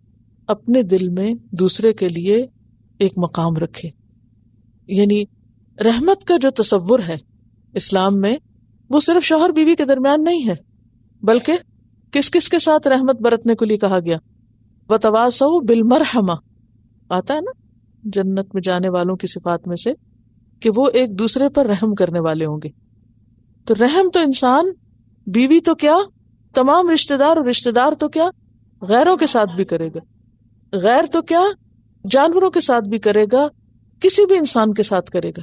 S1: اپنے دل میں دوسرے کے لیے ایک مقام رکھے. یعنی رحمت کا جو تصور ہے اسلام میں، وہ صرف شوہر بیوی کے درمیان نہیں ہے، بلکہ کس کس کے ساتھ رحمت برتنے کے لیے کہا گیا؟ وَتَوَاصَوْا بِالْمَرْحَمَةِ، آتا ہے نا جنت میں جانے والوں کی صفات میں سے کہ وہ ایک دوسرے پر رحم کرنے والے ہوں گے. تو رحم تو انسان بیوی تو کیا، تمام رشتہ دار، اور رشتہ دار تو کیا غیروں کے ساتھ بھی کرے گا، غیر تو کیا جانوروں کے ساتھ بھی کرے گا، کسی بھی انسان کے ساتھ کرے گا.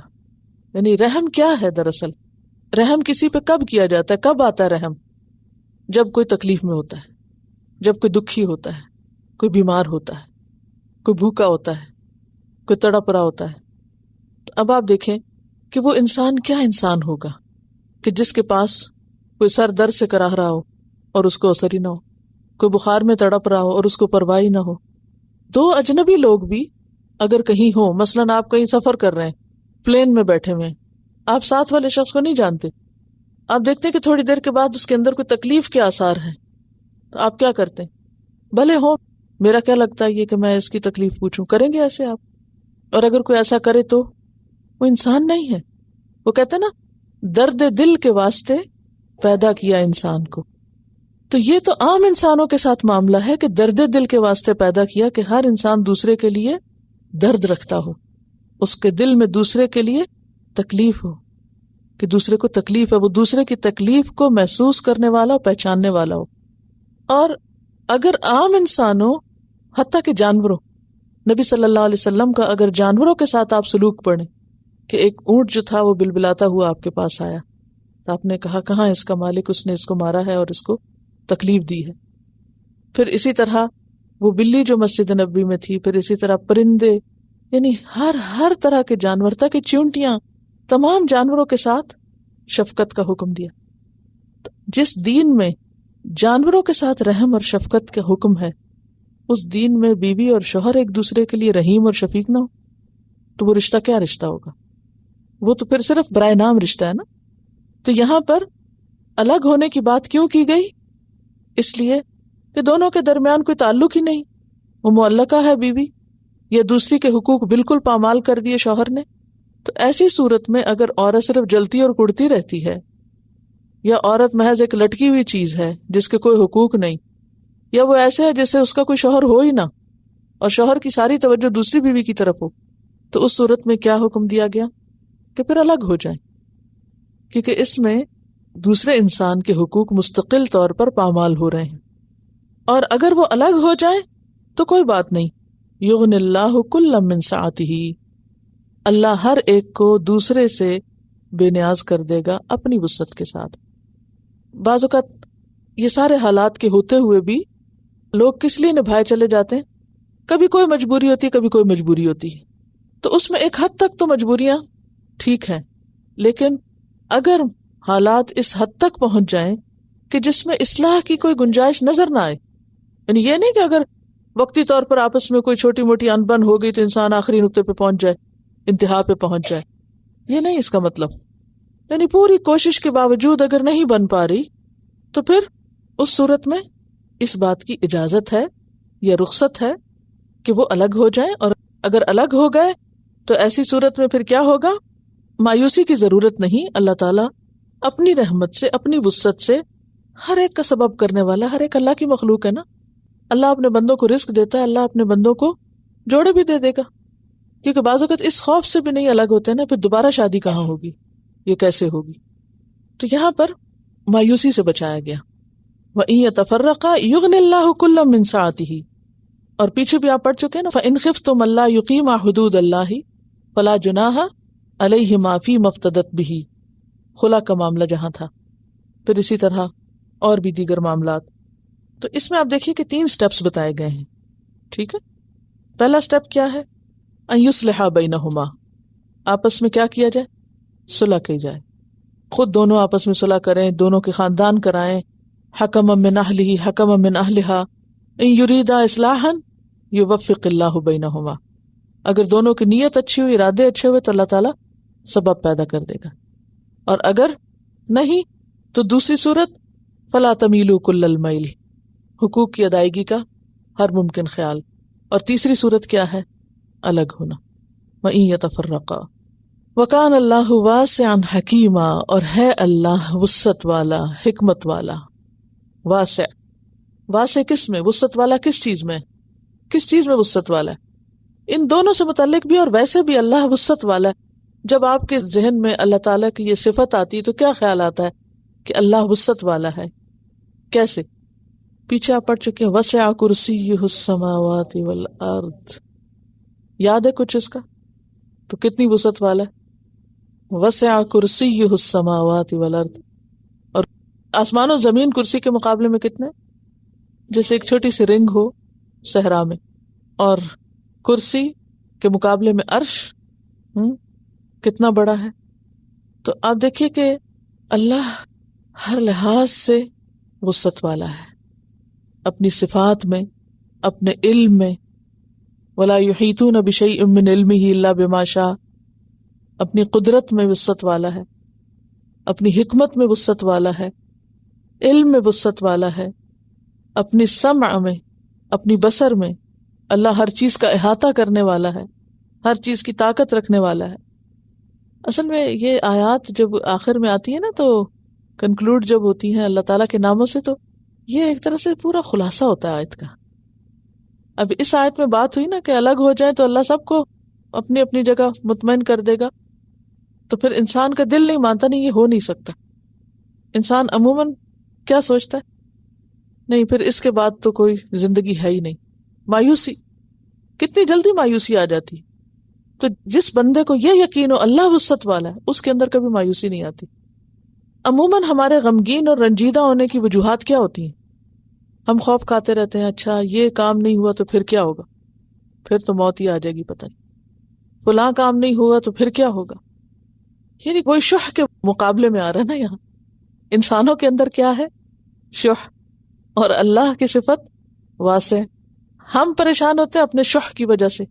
S1: یعنی رحم کیا ہے دراصل؟ رحم کسی پہ کب کیا جاتا ہے، کب آتا ہے رحم؟ جب کوئی تکلیف میں ہوتا ہے، جب کوئی دکھی ہوتا ہے، کوئی بیمار ہوتا ہے، کوئی بھوکا ہوتا ہے، کوئی تڑپ رہا ہوتا ہے. تو اب آپ دیکھیں کہ وہ انسان کیا انسان ہوگا کہ جس کے پاس کوئی سر درد سے کراہ رہا ہو اور اس کو اثر ہی نہ ہو، کوئی بخار میں تڑپ رہا ہو اور اس کو پرواہ ہی نہ ہو. دو اجنبی لوگ بھی اگر کہیں ہوں، مثلاً آپ کہیں سفر کر رہے ہیں، پلین میں بیٹھے ہوئے ہیں، آپ ساتھ والے شخص کو نہیں جانتے، آپ دیکھتے ہیں کہ تھوڑی دیر کے بعد اس کے اندر کوئی تکلیف کے آثار ہیں، تو آپ کیا کرتے ہیں؟ بھلے ہو میرا کیا لگتا ہے یہ کہ میں اس کی تکلیف پوچھوں، کریں گے ایسے آپ؟ اور اگر کوئی ایسا کرے تو وہ انسان نہیں ہے. وہ کہتے ہیں نا درد دل کے واسطے پیدا کیا انسان کو. تو یہ تو عام انسانوں کے ساتھ معاملہ ہے کہ درد دل کے واسطے پیدا کیا کہ ہر انسان دوسرے کے لیے درد رکھتا ہو، اس کے دل میں دوسرے کے لیے تکلیف ہو، کہ دوسرے کو تکلیف ہے، وہ دوسرے کی تکلیف کو محسوس کرنے والا ہو، پہچاننے والا ہو. اور اگر عام انسانوں، حتیٰ کہ جانوروں، نبی صلی اللہ علیہ وسلم کا اگر جانوروں کے ساتھ آپ سلوک پڑھیں کہ ایک اونٹ جو تھا وہ بلبلاتا ہوا آپ کے پاس آیا تو آپ نے کہا کہاں اس کا مالک، اس نے اس کو مارا ہے اور اس کو تکلیف دی ہے. پھر اسی طرح وہ بلی جو مسجد نبوی میں تھی، پھر اسی طرح پرندے، یعنی ہر طرح کے جانور تھا کہ چیونٹیاں، تمام جانوروں کے ساتھ شفقت کا حکم دیا. تو جس دین میں جانوروں کے ساتھ رحم اور شفقت کا حکم ہے، اس دین میں بیوی اور شوہر ایک دوسرے کے لیے رحیم اور شفیق نہ ہو تو وہ رشتہ کیا رشتہ ہوگا؟ وہ تو پھر صرف برائے نام رشتہ ہے نا. تو یہاں پر الگ ہونے کی بات کیوں کی گئی؟ اس لیے کہ دونوں کے درمیان کوئی تعلق ہی نہیں، وہ معلقہ ہے بیوی، یا دوسری کے حقوق بالکل پامال کر دیے شوہر نے. تو ایسی صورت میں اگر عورت صرف جلتی اور کڑتی رہتی ہے، یا عورت محض ایک لٹکی ہوئی چیز ہے جس کے کوئی حقوق نہیں، یا وہ ایسے ہے جیسے اس کا کوئی شوہر ہو ہی نہ، اور شوہر کی ساری توجہ دوسری بیوی کی طرف ہو، تو اس صورت میں کیا حکم دیا گیا کہ پھر الگ ہو جائیں، کیونکہ اس میں دوسرے انسان کے حقوق مستقل طور پر پامال ہو رہے ہیں. اور اگر وہ الگ ہو جائیں تو کوئی بات نہیں، یغنی اللہ کلا من سعتہ، اللہ ہر ایک کو دوسرے سے بے نیاز کر دے گا اپنی وسعت کے ساتھ. بعض اوقات یہ سارے حالات کے ہوتے ہوئے بھی لوگ کس لیے نبھائے چلے جاتے ہیں؟ کبھی کوئی مجبوری ہوتی ہے، کبھی کوئی مجبوری ہوتی ہے. تو اس میں ایک حد تک تو مجبوریاں ٹھیک ہیں، لیکن اگر حالات اس حد تک پہنچ جائیں کہ جس میں اصلاح کی کوئی گنجائش نظر نہ آئے، یعنی یہ نہیں کہ اگر وقتی طور پر آپس میں کوئی چھوٹی موٹی انبن ہو گئی تو انسان آخری نقطے پہ پہنچ جائے، انتہا پہ پہنچ جائے، یہ نہیں اس کا مطلب. یعنی پوری کوشش کے باوجود اگر نہیں بن پا رہی تو پھر اس صورت میں اس بات کی اجازت ہے یا رخصت ہے کہ وہ الگ ہو جائیں، اور اگر الگ ہو گئے تو ایسی صورت میں پھر کیا ہوگا؟ مایوسی کی ضرورت نہیں. اللہ تعالیٰ اپنی رحمت سے، اپنی وسعت سے ہر ایک کا سبب کرنے والا، ہر ایک اللہ کی مخلوق ہے نا. اللہ اپنے بندوں کو رزق دیتا ہے، اللہ اپنے بندوں کو جوڑے بھی دے دے گا. کیونکہ بعض اوقات اس خوف سے بھی نہیں الگ ہوتے نا، پھر دوبارہ شادی کہاں ہوگی، یہ کیسے ہوگی. تو یہاں پر مایوسی سے بچایا گیا. وَإِن يَتَفَرَّقَا يُغْنِ اللَّهُ كُلًّا مِّن سَعَتِهِ. اور پیچھے بھی آپ پڑھ چکے ہیں نا، فَإِنْ خِفْتُمْ أَلَّا يُقِيمَا حُدُودَ اللَّهِ فَلَا جُنَاحَ عَلَيْهِمَا فِي مَا افْتَدَتْ بِهِ. خلا کا معاملہ جہاں تھا، پھر اسی طرح اور بھی دیگر معاملات. تو اس میں آپ دیکھیے کہ 3 سٹیپس بتائے گئے ہیں. ٹھیک ہے، پہلا سٹیپ کیا ہے؟ ان یصلح بینہما، آپس میں کیا کیا جائے؟ صلح کی جائے. خود دونوں آپس میں صلح کریں، دونوں کے خاندان کرائیں. حکما من اہلہ حکما من اہلہا ان یریدا اصلاحا یوفق اللہ بینہما. اگر دونوں کی نیت اچھی ہوئی، ارادے اچھے ہوئے تو اللہ تعالیٰ سبب پیدا کر دے گا. اور اگر نہیں تو دوسری صورت فلا تمیلوا کل المیل، حقوق کی ادائیگی کا ہر ممکن خیال. اور تیسری صورت کیا ہے؟ الگ ہونا. وَإِن يَتَفَرَّقَا وَكَانَ اللَّهُ وَاسِعًا حَكِيمًا، اور ہے اللہ وسعت والا، حکمت والا. واسع، واسع کس میں؟ وسعت والا کس چیز میں؟ کس چیز میں وسعت والا ہے؟ ان دونوں سے متعلق بھی اور ویسے بھی اللہ وسعت والا ہے. جب آپ کے ذہن میں اللہ تعالیٰ کی یہ صفت آتی ہے تو کیا خیال آتا ہے؟ کہ اللہ وسعت والا ہے. کیسے؟ پیچھے آپ پڑھ چکے ہیں وسع کرسیہ السماوات والارض. یاد ہے کچھ اس کا؟ تو کتنی وسعت والا ہے؟ وسع کرسیہ السماوات والارض. اور آسمان و زمین کرسی کے مقابلے میں کتنے؟ جیسے ایک چھوٹی سی رنگ ہو صحرا میں، اور کرسی کے مقابلے میں عرش کتنا بڑا ہے. تو آپ دیکھیے کہ اللہ ہر لحاظ سے وسعت والا ہے، اپنی صفات میں، اپنے علم میں. وَلَا يُحِيطُونَ بِشَيْءٍ مِّنْ عِلْمِهِ إِلَّا بِمَا شَاءَ. اپنی قدرت میں وسعت والا ہے، اپنی حکمت میں وسعت والا ہے، علم میں وسعت والا ہے، اپنی سمع میں، اپنی بصر میں. اللہ ہر چیز کا احاطہ کرنے والا ہے، ہر چیز کی طاقت رکھنے والا ہے. اصل میں یہ آیات جب آخر میں آتی ہے نا، تو کنکلوڈ جب ہوتی ہیں اللہ تعالیٰ کے ناموں سے، تو یہ ایک طرح سے پورا خلاصہ ہوتا ہے آیت کا. اب اس آیت میں بات ہوئی نا کہ الگ ہو جائے تو اللہ سب کو اپنی اپنی جگہ مطمئن کر دے گا. تو پھر انسان کا دل نہیں مانتا، نہیں یہ ہو نہیں سکتا. انسان عموماً کیا سوچتا ہے؟ نہیں پھر اس کے بعد تو کوئی زندگی ہے ہی نہیں. مایوسی، کتنی جلدی مایوسی آ جاتی. تو جس بندے کو یہ یقین ہو اللہ وسعت والا ہے، اس کے اندر کبھی مایوسی نہیں آتی. عموماً ہمارے غمگین اور رنجیدہ ہونے کی وجوہات کیا ہوتی ہیں؟ ہم خوف کھاتے رہتے ہیں، اچھا یہ کام نہیں ہوا تو پھر کیا ہوگا، پھر تو موت ہی آ جائے گی، پتہ نہیں فلاں کام نہیں ہوا تو پھر کیا ہوگا. یعنی کوئی شح کے مقابلے میں آ رہا ہے نا. یہاں انسانوں کے اندر کیا ہے؟ شح. اور اللہ کی صفت واسع. ہم پریشان ہوتے ہیں اپنے شح کی وجہ سے،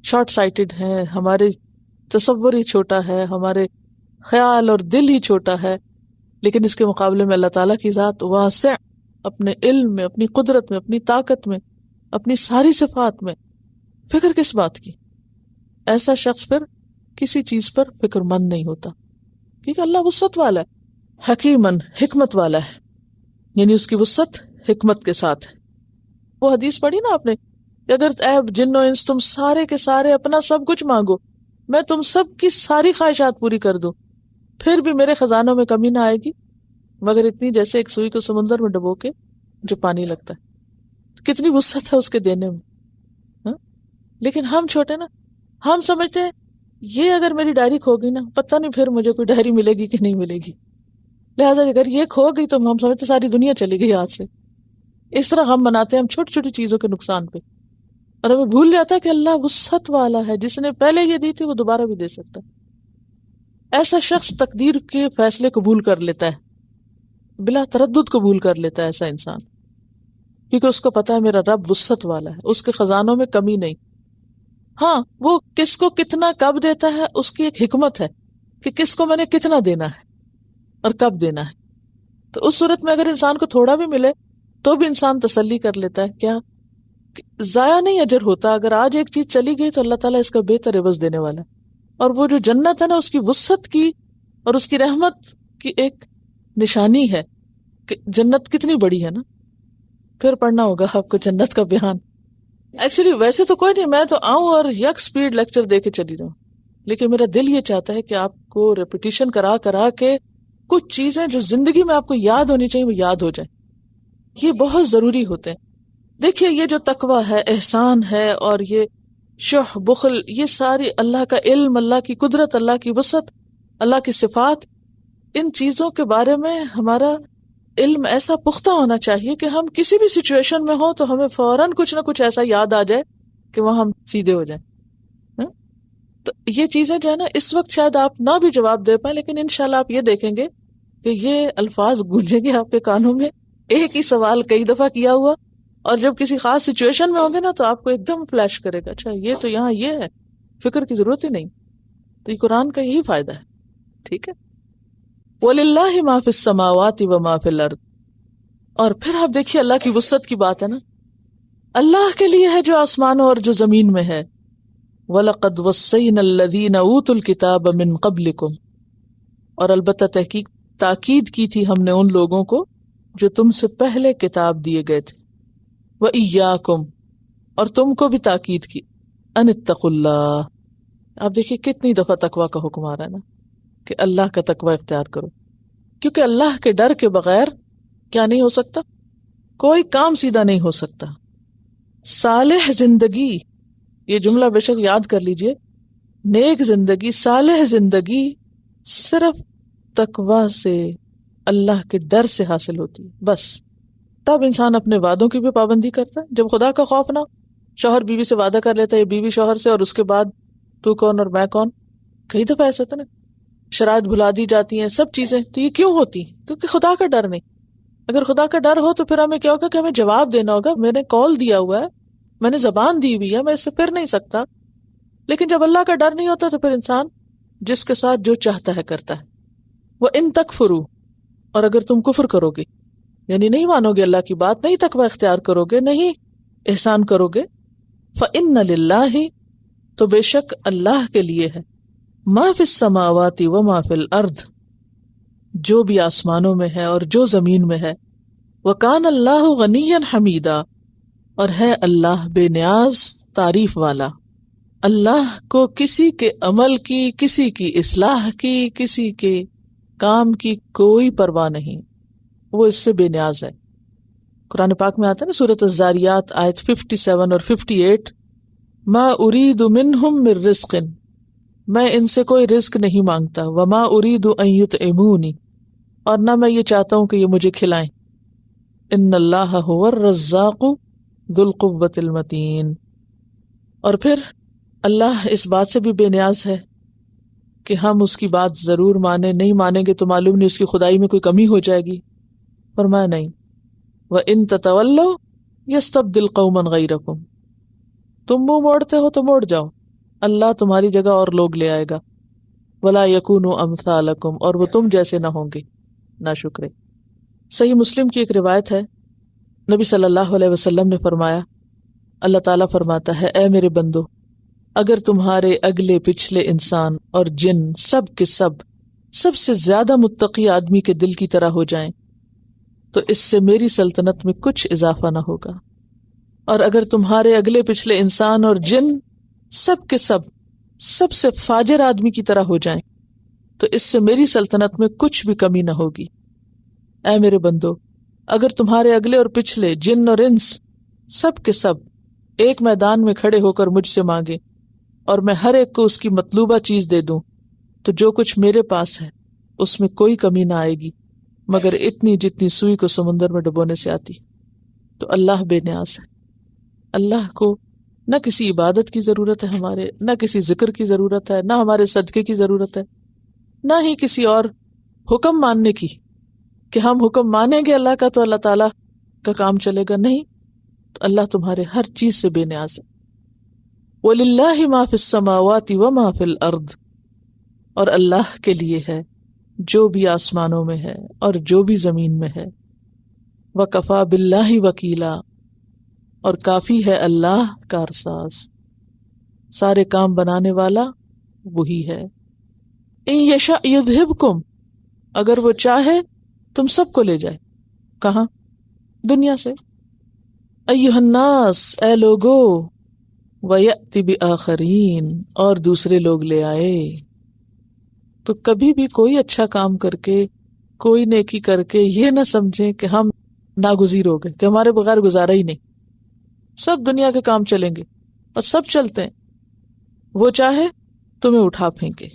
S1: شارٹ سائٹڈ ہیں، ہمارے تصور ہی چھوٹا ہے، ہمارے خیال اور دل ہی چھوٹا ہے. لیکن اس کے مقابلے میں اللہ تعالیٰ کی ذات واسع، اپنے علم میں، اپنی قدرت میں، اپنی طاقت میں، اپنی ساری صفات میں. فکر کس بات کی؟ ایسا شخص پھر کسی چیز پر فکر مند نہیں ہوتا، کیونکہ اللہ وسعت والا ہے. حکیمن، حکمت والا ہے، یعنی اس کی وسعت حکمت کے ساتھ ہے. وہ حدیث پڑھی نا آپ نے کہ اگر اے جن و انس تم سارے کے سارے اپنا سب کچھ مانگو، میں تم سب کی ساری خواہشات پوری کر دوں، پھر بھی میرے خزانوں میں کمی نہ آئے گی مگر اتنی جیسے ایک سوئی کو سمندر میں ڈبو کے جو پانی لگتا ہے. کتنی وسعت ہے اس کے دینے میں. ہاں؟ لیکن ہم چھوٹے نا، ہم سمجھتے ہیں یہ اگر میری ڈائری کھو گئی نا، پتہ نہیں پھر مجھے کوئی ڈائری ملے گی کہ نہیں ملے گی، لہٰذا اگر یہ کھو گئی تو ہم سمجھتے ساری دنیا چلی گئی ہاتھ سے. اس طرح ہم مناتے ہیں ہم چھوٹی چھوٹی چیزوں کے نقصان پہ، اور ہمیں بھول جاتا ہے کہ اللہ وسعت والا ہے، جس نے پہلے یہ دی تھی وہ دوبارہ بھی دے سکتا ہے. ایسا شخص تقدیر کے فیصلے قبول کر لیتا ہے، بلا تردد قبول کر لیتا ہے ایسا انسان، کیونکہ اس کو پتا ہے میرا رب وسعت والا ہے، اس کے خزانوں میں کمی نہیں. ہاں وہ کس کو کتنا کب دیتا ہے اس کی ایک حکمت ہے کہ کس کو میں نے کتنا دینا ہے اور کب دینا ہے. تو اس صورت میں اگر انسان کو تھوڑا بھی ملے تو بھی انسان تسلی کر لیتا ہے کیا ضائع نہیں اجر ہوتا. اگر آج ایک چیز چلی گئی تو اللہ تعالیٰ اس کا بہتر عوض دینے والا ہے. اور وہ جو جنت ہے نا، اس کی وسعت کی اور اس کی رحمت کی ایک نشانی ہے کہ جنت کتنی بڑی ہے نا. پھر پڑھنا ہوگا آپ کو جنت کا بیان. ایکچولی ویسے تو کوئی نہیں، میں تو آؤں اور یک سپیڈ لیکچر دے کے چلی رہوں، لیکن میرا دل یہ چاہتا ہے کہ آپ کو ریپیٹیشن کرا کرا کے کچھ چیزیں جو زندگی میں آپ کو یاد ہونی چاہیے وہ یاد ہو جائیں. یہ بہت ضروری ہوتے ہیں. دیکھیے یہ جو تقویٰ ہے، احسان ہے، اور یہ شح، بخل، یہ ساری اللہ کا علم، اللہ کی قدرت، اللہ کی وسعت، اللہ کی صفات، ان چیزوں کے بارے میں ہمارا علم ایسا پختہ ہونا چاہیے کہ ہم کسی بھی سچویشن میں ہو تو ہمیں فوراً کچھ نہ کچھ ایسا یاد آ جائے کہ وہاں ہم سیدھے ہو جائیں. تو یہ چیزیں جو ہے نا، اس وقت شاید آپ نہ بھی جواب دے پائیں، لیکن انشاءاللہ آپ یہ دیکھیں گے کہ یہ الفاظ گونجیں گے آپ کے کانوں میں، ایک ہی سوال کئی دفعہ کیا ہوا، اور جب کسی خاص سچویشن میں ہوں گے نا تو آپ کو ایک دم فلیش کرے گا، اچھا یہ تو یہاں یہ ہے، فکر کی ضرورت ہی نہیں. تو یہ قرآن کا یہی فائدہ ہے. ٹھیک ہے. وَلِلَّهِ مَا فِي السَّمَاوَاتِ وَمَا فِي الْأَرْضِ. اور پھر آپ دیکھیے اللہ کی وسعت کی بات ہے نا، اللہ کے لیے ہے جو آسمانوں اور جو زمین میں ہے. وَلَقَدْ وَصَّيْنَا الَّذِينَ أُوتُوا الْكِتَابَ مِنْ قَبْلِكُمْ. اور البتہ تحقیق تاکید کی تھی ہم نے ان لوگوں کو جو تم سے پہلے کتاب دیے گئے تھے. وَإِيَّاكُمْ. اور تم کو بھی تاکید کی. أَنِ اتَّقُوا اللَّهَ. آپ دیکھیے کتنی دفعہ تقوی کا حکم آ رہا ہے نا، کہ اللہ کا تقوی اختیار کرو، کیونکہ اللہ کے ڈر کے بغیر کیا نہیں ہو سکتا، کوئی کام سیدھا نہیں ہو سکتا. صالح زندگی، یہ جملہ بے شک یاد کر لیجئے، نیک زندگی، صالح زندگی صرف تقوی سے، اللہ کے ڈر سے حاصل ہوتی ہے. بس تب انسان اپنے وعدوں کی بھی پابندی کرتا ہے. جب خدا کا خوف نہ ہو، شوہر بیوی سے وعدہ کر لیتا ہے، بیوی شوہر سے، اور اس کے بعد تو کون اور میں کون. کئی دفعہ ایسا ہوتا نا، شرائط بھلا دی جاتی ہیں، سب چیزیں. تو یہ کیوں ہوتی؟ کیونکہ خدا کا ڈر نہیں. اگر خدا کا ڈر ہو تو پھر ہمیں کیا ہوگا کہ ہمیں جواب دینا ہوگا. میں نے کال دیا ہوا ہے، میں نے زبان دی ہوئی ہے، میں اس سے پھر نہیں سکتا. لیکن جب اللہ کا ڈر نہیں ہوتا تو پھر انسان جس کے ساتھ جو چاہتا ہے کرتا ہے. وَإِن تَكْفُرُوا. اور اگر تم کفر کرو گے، یعنی نہیں مانو گے اللہ کی بات، نہیں تقوی اختیار کرو گے، نہیں احسان کرو گے، فَإِنَّ لِلَّهِ. تو بے شک اللہ کے لیے ہے، مَا فِي السَّمَاوَاتِ وَمَا فِي الْأَرْضِ. جو بھی آسمانوں میں ہے اور جو زمین میں ہے. وَكَانَ اللَّهُ غَنِيًّا حَمِيدًا. اور ہے اللہ بے نیاز تعریف والا. اللہ کو کسی کے عمل کی، کسی کی اصلاح کی، کسی کے کام کی کوئی پرواہ نہیں، وہ اس سے بے نیاز ہے. قرآن پاک میں آتا ہے نا سورۃ الذاریات آیت 57 اور 58، ما ارید منہم من رزق. میں ان سے کوئی رزق نہیں مانگتا. وما ارید ان یطعمونی. اور نہ میں یہ چاہتا ہوں کہ یہ مجھے کھلائیں. ان اللہ هو الرزاق ذو القوۃ المتین. اور پھر اللہ اس بات سے بھی بے نیاز ہے کہ ہم اس کی بات ضرور مانیں. نہیں مانیں گے تو معلوم نہیں اس کی خدائی میں کوئی کمی ہو جائے گی. فرمایا نہیں، وَإِن تَتَوَلَّوْا يَسْتَبْدِلْ قَوْمًا غَيْرَكُمْ. تم منہ موڑتے ہو تو موڑ جاؤ، اللہ تمہاری جگہ اور لوگ لے آئے گا. وَلَا يَكُونُوا أَمْثَالَكُمْ. اور وہ تم جیسے نہ ہوں گے ناشکرے. صحیح مسلم کی ایک روایت ہے، نبی صلی اللہ علیہ وسلم نے فرمایا، اللہ تعالیٰ فرماتا ہے، اے میرے بندو، اگر تمہارے اگلے پچھلے انسان اور جن سب کے سب سے زیادہ متقی آدمی کے دل کی طرح ہو جائیں تو اس سے میری سلطنت میں کچھ اضافہ نہ ہوگا. اور اگر تمہارے اگلے پچھلے انسان اور جن سب کے سب سے فاجر آدمی کی طرح ہو جائیں تو اس سے میری سلطنت میں کچھ بھی کمی نہ ہوگی. اے میرے بندو، اگر تمہارے اگلے اور پچھلے جن اور انس سب کے سب ایک میدان میں کھڑے ہو کر مجھ سے مانگے اور میں ہر ایک کو اس کی مطلوبہ چیز دے دوں تو جو کچھ میرے پاس ہے اس میں کوئی کمی نہ آئے گی مگر اتنی جتنی سوئی کو سمندر میں ڈبونے سے آتی. تو اللہ بے نیاز ہے. اللہ کو نہ کسی عبادت کی ضرورت ہے ہمارے، نہ کسی ذکر کی ضرورت ہے، نہ ہمارے صدقے کی ضرورت ہے، نہ ہی کسی اور حکم ماننے کی کہ ہم حکم مانیں گے اللہ کا تو اللہ تعالیٰ کا کام چلے گا. نہیں، تو اللہ تمہارے ہر چیز سے بے نیاز ہے. وَلِلَّهِ مَا فِي السَّمَاوَاتِ وَمَا فِي الْأَرْضِ. اور اللہ کے لیے ہے جو بھی آسمانوں میں ہے اور جو بھی زمین میں ہے. وَكَفَى بِاللَّهِ وَكِيلًا. اور کافی ہے اللہ کارساز، سارے کام بنانے والا وہی ہے۔ ان یشاء یذہبکم، اگر وہ چاہے تم سب کو لے جائے، کہاں؟ دنیا سے۔ ایھا الناس، اے لوگو، ویأتی بآخرین، اور دوسرے لوگ لے آئے۔ تو کبھی بھی کوئی اچھا کام کر کے، کوئی نیکی کر کے یہ نہ سمجھیں کہ ہم ناگزیر ہو گئے، کہ ہمارے بغیر گزارا ہی نہیں، سب دنیا کے کام چلیں گے اور سب چلتے ہیں۔ وہ چاہے تمہیں اٹھا پھینکے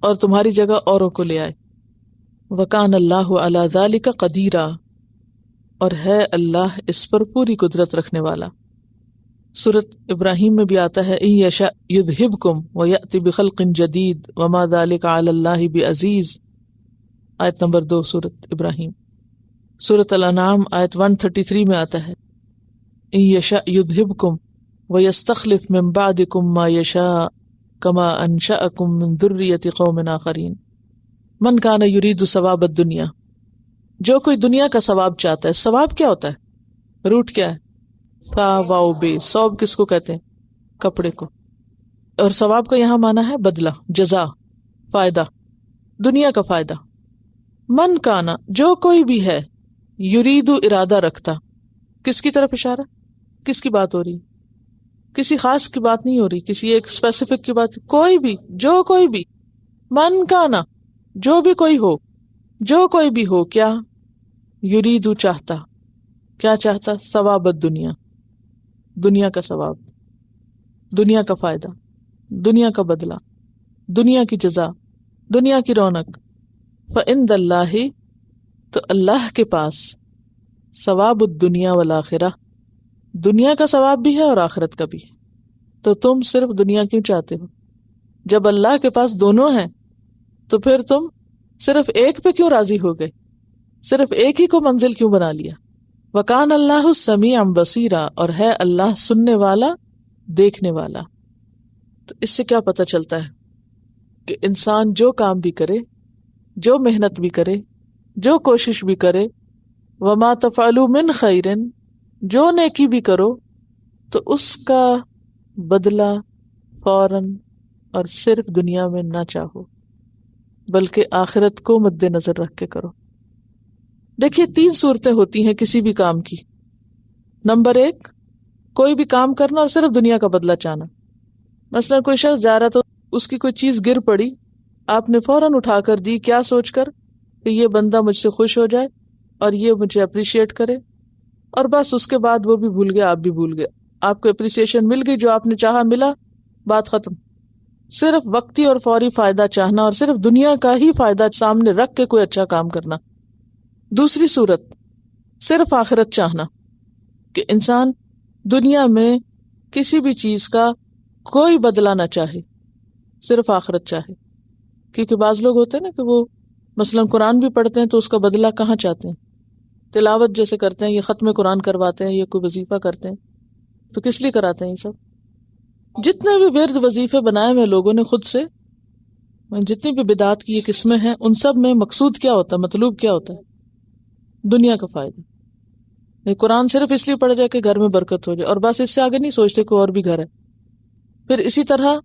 S1: اور تمہاری جگہ اوروں کو لے آئے۔ وَكَانَ اللَّهُ عَلَى ذَلِكَ قَدِيرًا، اور ہے اللہ اس پر پوری قدرت رکھنے والا۔ سورۃ ابراہیم میں بھی آتا ہے ان یشاء یذہبکم ویأتی بخلق جدید وما ذلک علی اللہ بعزیز، آیت نمبر 2 سورۃ ابراہیم۔ سورۃ الانعام آیت 133 میں آتا ہے ان یشاء یذہبکم ویستخلف من بعدکم ما یشاء کما انشأکم من ذریۃ قوم آخرین من کان یرید ثواب الدنیا۔ جو کوئی دنیا کا ثواب چاہتا ہے، ثواب کیا ہوتا ہے؟ روٹ کیا ہے؟ ثواب بے، ثواب کس کو کہتے ہیں؟ کپڑے کو، اور ثواب کا یہاں معنی ہے بدلہ، جزا، فائدہ، دنیا کا فائدہ۔ من کانا، جو کوئی بھی ہے، یرید ارادہ رکھتا، کس کی طرف اشارہ؟ کس کی بات ہو رہی؟ کسی خاص کی بات نہیں ہو رہی، کسی ایک اسپیسیفک کی بات، کوئی بھی، جو کوئی بھی، من کانا، جو بھی کوئی ہو، جو کوئی بھی ہو، کیا؟ یرید چاہتا، کیا چاہتا؟ ثواب الدنیا، دنیا کا ثواب، دنیا کا فائدہ، دنیا کا بدلہ، دنیا کی جزا، دنیا کی رونق۔ فعند اللہ، تو اللہ کے پاس ثواب الدنیا والآخرہ، دنیا کا ثواب بھی ہے اور آخرت کا بھی ہے۔ تو تم صرف دنیا کیوں چاہتے ہو جب اللہ کے پاس دونوں ہیں؟ تو پھر تم صرف ایک پہ کیوں راضی ہو گئے؟ صرف ایک ہی کو منزل کیوں بنا لیا؟ وَكَانَ اللَّهُ سَمِيعًا بَصِيرًا، اور ہے اللہ سننے والا، دیکھنے والا۔ تو اس سے کیا پتہ چلتا ہے کہ انسان جو کام بھی کرے، جو محنت بھی کرے، جو کوشش بھی کرے، وَمَا تَفْعَلُوا مِنْ خَيْرٍ، جو نیکی بھی کرو، تو اس کا بدلہ فوراً اور صرف دنیا میں نہ چاہو، بلکہ آخرت کو مد نظر رکھ کے کرو۔ دیکھیے 3 صورتیں ہوتی ہیں کسی بھی کام کی۔ نمبر 1، کوئی بھی کام کرنا اور صرف دنیا کا بدلہ چاہنا۔ مثلا کوئی شخص جا رہا تو اس کی کوئی چیز گر پڑی، آپ نے فوراً اٹھا کر دی، کیا سوچ کر کہ یہ بندہ مجھ سے خوش ہو جائے اور یہ مجھے اپریشیٹ کرے، اور بس اس کے بعد وہ بھی بھول گیا، آپ بھی بھول گئے، آپ کو اپریسیشن مل گئی، جو آپ نے چاہا ملا، بات ختم۔ صرف وقتی اور فوری فائدہ چاہنا اور صرف دنیا کا ہی فائدہ سامنے رکھ کے کوئی اچھا کام کرنا۔ دوسری صورت، صرف آخرت چاہنا، کہ انسان دنیا میں کسی بھی چیز کا کوئی بدلہ نہ چاہے، صرف آخرت چاہے۔ کیونکہ بعض لوگ ہوتے ہیں نا کہ وہ مثلا قرآن بھی پڑھتے ہیں تو اس کا بدلہ کہاں چاہتے ہیں؟ تلاوت جیسے کرتے ہیں، یہ ختم قرآن کرواتے ہیں، یہ کوئی وظیفہ کرتے ہیں، تو کس لیے کراتے ہیں یہ سب؟ جتنے بھی ورد وظیفے بنائے ہوئے لوگوں نے خود سے، جتنی بھی بدعات کی یہ قسمیں ہیں، ان سب میں مقصود کیا ہوتا ہے، مطلوب کیا ہوتا ہے؟ دنیا کا فائدہ۔ قرآن صرف اس لیے پڑھ جائے کہ گھر میں برکت ہو جائے، اور بس اس سے آگے نہیں سوچتے کوئی اور بھی گھر ہے۔ پھر اسی طرح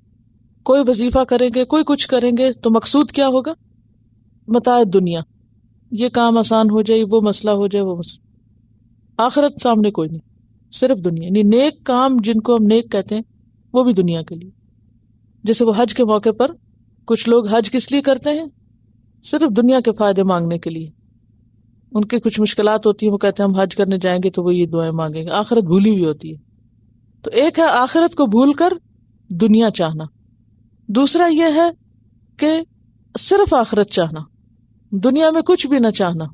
S1: کوئی وظیفہ کریں گے، کوئی کچھ کریں گے، تو مقصود کیا ہوگا؟ متاع دنیا، یہ کام آسان ہو جائے، وہ مسئلہ ہو جائے، وہ مسئلہ۔ آخرت سامنے کوئی نہیں، صرف دنیا۔ یعنی نیک کام جن کو ہم نیک کہتے ہیں وہ بھی دنیا کے لیے۔ جیسے وہ حج کے موقع پر کچھ لوگ حج کس لیے کرتے ہیں؟ صرف دنیا کے فائدے مانگنے کے لیے۔ ان کی کچھ مشکلات ہوتی ہیں، وہ کہتے ہیں ہم حج کرنے جائیں گے تو وہ یہ دعائیں مانگیں گے، آخرت بھولی ہوئی ہوتی ہے۔ تو ایک ہے آخرت کو بھول کر دنیا چاہنا، دوسرا یہ ہے کہ صرف آخرت چاہنا، دنیا میں کچھ بھی نہ چاہنا،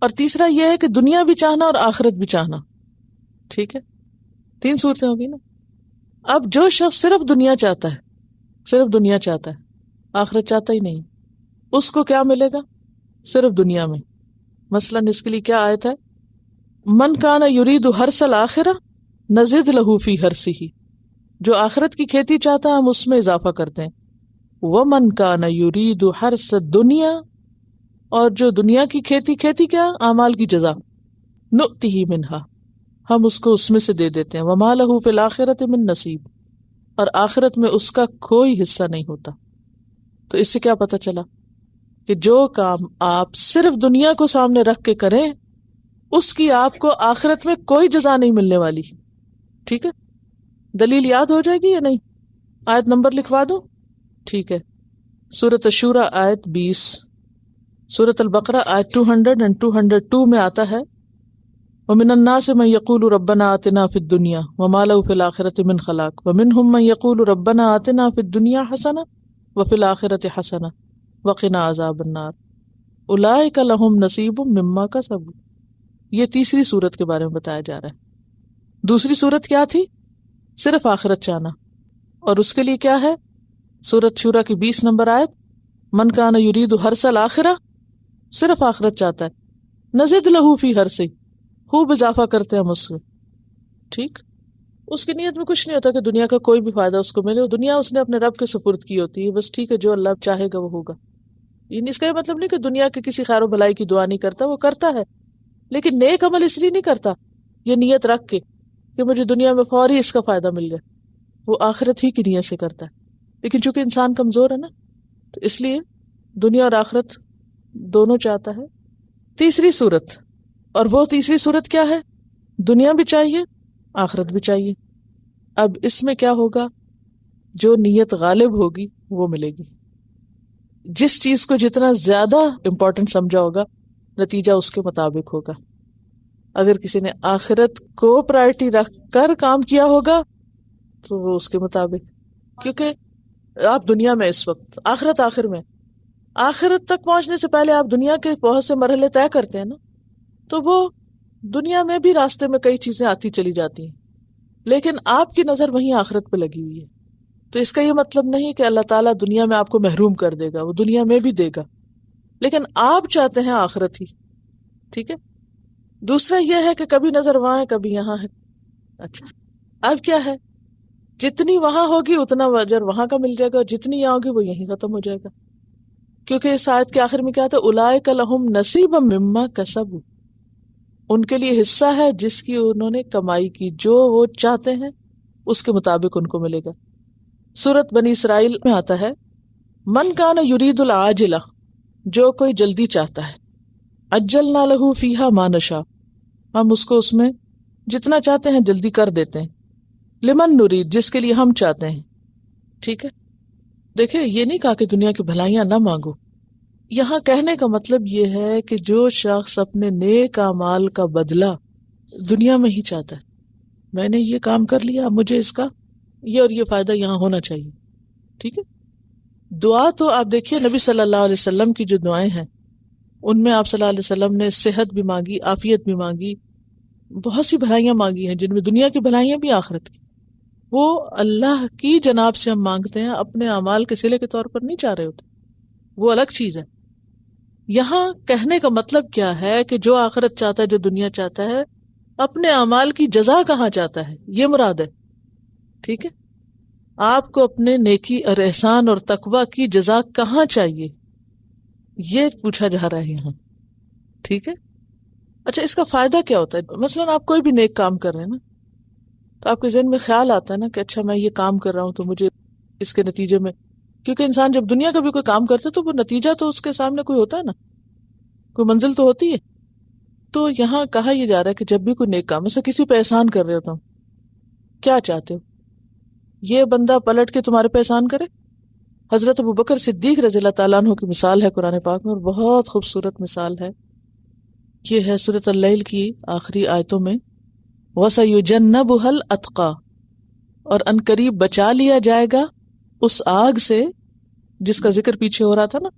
S1: اور تیسرا یہ ہے کہ دنیا بھی چاہنا اور آخرت بھی چاہنا۔ ٹھیک ہے، 3 صورتیں ہوگی نا۔ اب جو شخص صرف دنیا چاہتا ہے، صرف دنیا چاہتا ہے، آخرت چاہتا ہی نہیں، اس کو کیا ملے گا؟ صرف دنیا میں۔ مثلا اس کے لیے کیا آیت ہے؟ من کان یرید حرث الآخرہ نزد لہ فی حرثہ، جو آخرت کی کھیتی چاہتا ہے ہم اس میں اضافہ کرتے ہیں۔ ومن کان یرید حرث الدنیا، اور جو دنیا کی کھیتی کیا؟ اعمال کی جزا، نؤتہ منہا، ہم اس کو اس میں سے دے دیتے ہیں. وَمَا لَهُ فِي الْآخِرَةِ مِن نصیب، اور آخرت میں اس کا کوئی حصہ نہیں ہوتا. تو اس سے کیا پتہ چلا کہ جو کام آپ صرف دنیا کو سامنے رکھ کے کریں اس کی آپ کو آخرت میں کوئی جزا نہیں ملنے والی. ٹھیک ہے، دلیل یاد ہو جائے گی یا نہیں؟ آیت نمبر لکھوا دو. ٹھیک ہے، سورۃ الشورى آیت 20، سورۃ البقرہ آیت 200 and 202 میں آتا ہے وَمِنَ النَّاسِ مَن يَقُولُ رَبَّنَا آتِنَا فِي الدُّنْيَا وَمَا لَهُ فِي الْآخِرَةِ مِنْ خَلَاقٍ وَمِنْهُم مَّن يَقُولُ رَبَّنَا آتِنَا فِي الدُّنْيَا حَسَنَةً وَفِي الْآخِرَةِ حَسَنَةً وَقِنَا عَذَابَ النَّارِ أُولَٰئِكَ لَهُمْ نَصِيبٌ مِّمَّا كَسَبُوا. یہ تیسری صورت کے بارے میں بتایا جا رہا ہے. دوسری صورت کیا تھی؟ صرف آخرت چاہنا. اور اس کے لیے کیا ہے؟ سورۃ شورى کی 20 نمبر آیت من کان یرید حرث الآخرہ، صرف آخرت چاہتا ہے. نزد لہ فی حرثہ، خوب اضافہ کرتے ہیں ہم اس سے. ٹھیک، اس کی نیت میں کچھ نہیں ہوتا کہ دنیا کا کوئی بھی فائدہ اس کو ملے. دنیا اس نے اپنے رب کے سپرد کی ہوتی ہے، بس ٹھیک ہے جو اللہ چاہے گا وہ ہوگا. یعنی اس کا یہ مطلب نہیں کہ دنیا کے کسی خیر و بھلائی کی دعا نہیں کرتا، وہ کرتا ہے لیکن نیک عمل اس لیے نہیں کرتا یہ نیت رکھ کے کہ مجھے دنیا میں فوری اس کا فائدہ مل جائے. وہ آخرت ہی کی نیت سے کرتا ہے. لیکن چونکہ انسان کمزور ہے نا تو اس لیے دنیا اور آخرت دونوں چاہتا ہے. تیسری صورت، اور وہ تیسری صورت کیا ہے؟ دنیا بھی چاہیے آخرت بھی چاہیے. اب اس میں کیا ہوگا؟ جو نیت غالب ہوگی وہ ملے گی. جس چیز کو جتنا زیادہ امپورٹنٹ سمجھا ہوگا نتیجہ اس کے مطابق ہوگا. اگر کسی نے آخرت کو پرائرٹی رکھ کر کام کیا ہوگا تو وہ اس کے مطابق، کیونکہ آپ دنیا میں اس وقت، آخرت آخر میں، آخرت تک پہنچنے سے پہلے آپ دنیا کے بہت سے مرحلے طے کرتے ہیں نا، تو وہ دنیا میں بھی راستے میں کئی چیزیں آتی چلی جاتی ہیں لیکن آپ کی نظر وہیں آخرت پہ لگی ہوئی ہے. تو اس کا یہ مطلب نہیں کہ اللہ تعالیٰ دنیا میں آپ کو محروم کر دے گا، وہ دنیا میں بھی دے گا لیکن آپ چاہتے ہیں آخرت ہی. ٹھیک ہے. دوسرا یہ ہے کہ کبھی نظر وہاں ہے کبھی یہاں ہے. اچھا، اب کیا ہے؟ جتنی وہاں ہوگی اتنا اجر وہاں کا مل جائے گا اور جتنی یہاں ہوگی وہ یہیں ختم ہو جائے گا. کیونکہ اس آیت کے آخر میں کیا تھا؟ اولئک لہم نصیب مما کسبوا، ان کے لیے حصہ ہے جس کی انہوں نے کمائی کی، جو وہ چاہتے ہیں اس کے مطابق ان کو ملے گا. سورۃ بنی اسرائیل میں آتا ہے من کان یرید العاجلہ، جو کوئی جلدی چاہتا ہے، عجلنا لہ فیہا ما نشاء، ہم اس کو اس میں جتنا چاہتے ہیں جلدی کر دیتے ہیں. لمن نرید، جس کے لیے ہم چاہتے ہیں. ٹھیک ہے. دیکھیں یہ نہیں کہا کہ دنیا کی بھلائیاں نہ مانگو، یہاں کہنے کا مطلب یہ ہے کہ جو شخص اپنے نیک اعمال کا بدلہ دنیا میں ہی چاہتا ہے، میں نے یہ کام کر لیا، مجھے اس کا یہ اور یہ فائدہ یہاں ہونا چاہیے. ٹھیک ہے. دعا تو آپ دیکھیے نبی صلی اللہ علیہ وسلم کی جو دعائیں ہیں ان میں آپ صلی اللہ علیہ وسلم نے صحت بھی مانگی، عافیت بھی مانگی، بہت سی بھلائیاں مانگی ہیں جن میں دنیا کی بھلائیاں بھی آخرت کی. وہ اللہ کی جناب سے ہم مانگتے ہیں، اپنے اعمال کے صلے کے طور پر نہیں چاہ رہے ہوتے، وہ الگ چیز ہے. یہاں کہنے کا مطلب کیا ہے کہ جو آخرت چاہتا ہے، جو دنیا چاہتا ہے، اپنے اعمال کی جزا کہاں چاہتا ہے، یہ مراد ہے. ٹھیک ہے. آپ کو اپنے نیکی اور احسان اور تقوی کی جزا کہاں چاہیے یہ پوچھا جا رہا ہے یہاں. ٹھیک ہے. اچھا، اس کا فائدہ کیا ہوتا ہے؟ مثلاً آپ کوئی بھی نیک کام کر رہے ہیں نا تو آپ کے ذہن میں خیال آتا ہے نا کہ اچھا میں یہ کام کر رہا ہوں تو مجھے اس کے نتیجے میں، کیونکہ انسان جب دنیا کا بھی کوئی کام کرتا ہے تو وہ نتیجہ تو اس کے سامنے کوئی ہوتا ہے نا، کوئی منزل تو ہوتی ہے. تو یہاں کہا یہ جا رہا ہے کہ جب بھی کوئی نیک کام، مثلا کسی پہ احسان کر رہے ہوتا ہوں، کیا چاہتے ہو؟ یہ بندہ پلٹ کے تمہارے پہ احسان کرے؟ حضرت ابوبکر صدیق رضی اللہ تعالیٰ عنہ کی مثال ہے قرآن پاک میں، اور بہت خوبصورت مثال ہے. یہ ہے سورۃ اللیل کی آخری آیتوں میں، وَسَيُجَنَّبُهَا الْأَتْقَى، اور ان قریب بچا لیا جائے گا اس آگ سے جس کا ذکر پیچھے ہو رہا تھا نا،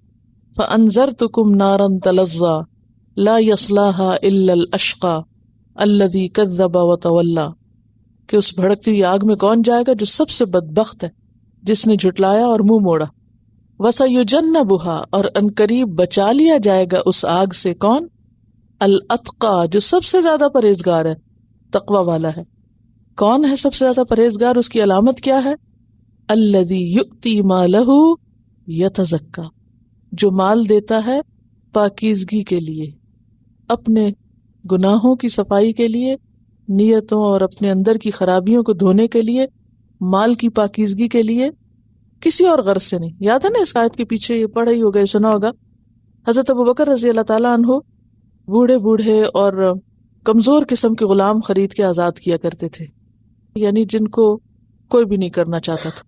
S1: فَأَنذَرْتُكُمْ نَارًا تَلَظَّى لَا يَصْلَاهَا إِلَّا الْأَشْقَى الَّذِي كَذَّبَ وَتَوَلَّى، کہ اس بھڑکتی ہوئی آگ میں کون جائے گا؟ جو سب سے بدبخت ہے، جس نے جھٹلایا اور منہ موڑا. وَسَيُجَنَّبُهَا، اور ان قریب بچا لیا جائے گا اس آگ سے کون؟ الاتقى، جو سب سے زیادہ پرہیزگار ہے، تقوی والا ہے. کون ہے سب سے زیادہ پرہیزگار؟ اس کی علامت کیا ہے؟ الذی یؤتی مالہ یتزکا، جو مال دیتا ہے پاکیزگی کے لیے، اپنے گناہوں کی صفائی کے لیے نیتوں اور اپنے اندر کی خرابیوں کو دھونے کے لیے، مال کی پاکیزگی کے لیے، کسی اور غرض سے نہیں. یاد ہے نا اس آیت کے پیچھے یہ پڑھا ہی ہوگا، سنا ہوگا، حضرت ابوبکر رضی اللہ تعالیٰ عنہ بوڑھے بوڑھے اور کمزور قسم کے غلام خرید کے آزاد کیا کرتے تھے، یعنی جن کو کوئی بھی نہیں کرنا چاہتا تھا.